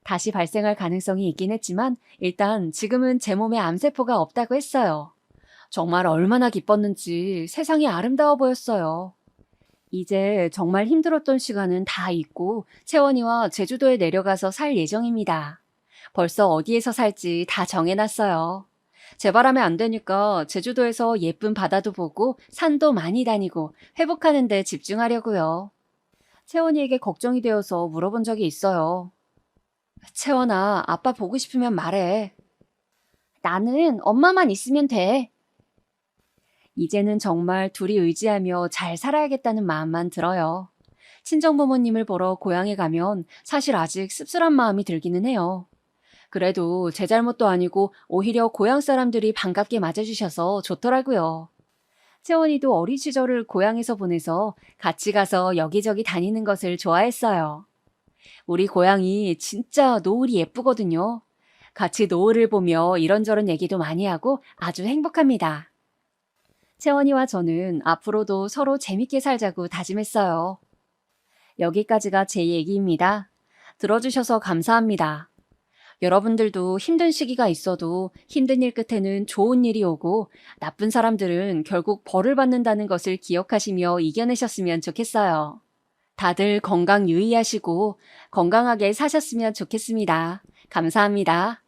다시 발생할 가능성이 있긴 했지만 일단 지금은 제 몸에 암세포가 없다고 했어요. 정말 얼마나 기뻤는지 세상이 아름다워 보였어요. 이제 정말 힘들었던 시간은 다 잊고 채원이와 제주도에 내려가서 살 예정입니다. 벌써 어디에서 살지 다 정해놨어요. 제 바람에 안 되니까 제주도에서 예쁜 바다도 보고 산도 많이 다니고 회복하는 데 집중하려고요. 채원이에게 걱정이 되어서 물어본 적이 있어요. 채원아, 아빠 보고 싶으면 말해. 나는 엄마만 있으면 돼. 이제는 정말 둘이 의지하며 잘 살아야겠다는 마음만 들어요. 친정부모님을 보러 고향에 가면 사실 아직 씁쓸한 마음이 들기는 해요. 그래도 제 잘못도 아니고 오히려 고향 사람들이 반갑게 맞아주셔서 좋더라고요. 채원이도 어린 시절을 고향에서 보내서 같이 가서 여기저기 다니는 것을 좋아했어요. 우리 고향이 진짜 노을이 예쁘거든요. 같이 노을을 보며 이런저런 얘기도 많이 하고 아주 행복합니다. 채원이와 저는 앞으로도 서로 재밌게 살자고 다짐했어요. 여기까지가 제 얘기입니다. 들어주셔서 감사합니다. 여러분들도 힘든 시기가 있어도 힘든 일 끝에는 좋은 일이 오고 나쁜 사람들은 결국 벌을 받는다는 것을 기억하시며 이겨내셨으면 좋겠어요. 다들 건강 유의하시고 건강하게 사셨으면 좋겠습니다. 감사합니다.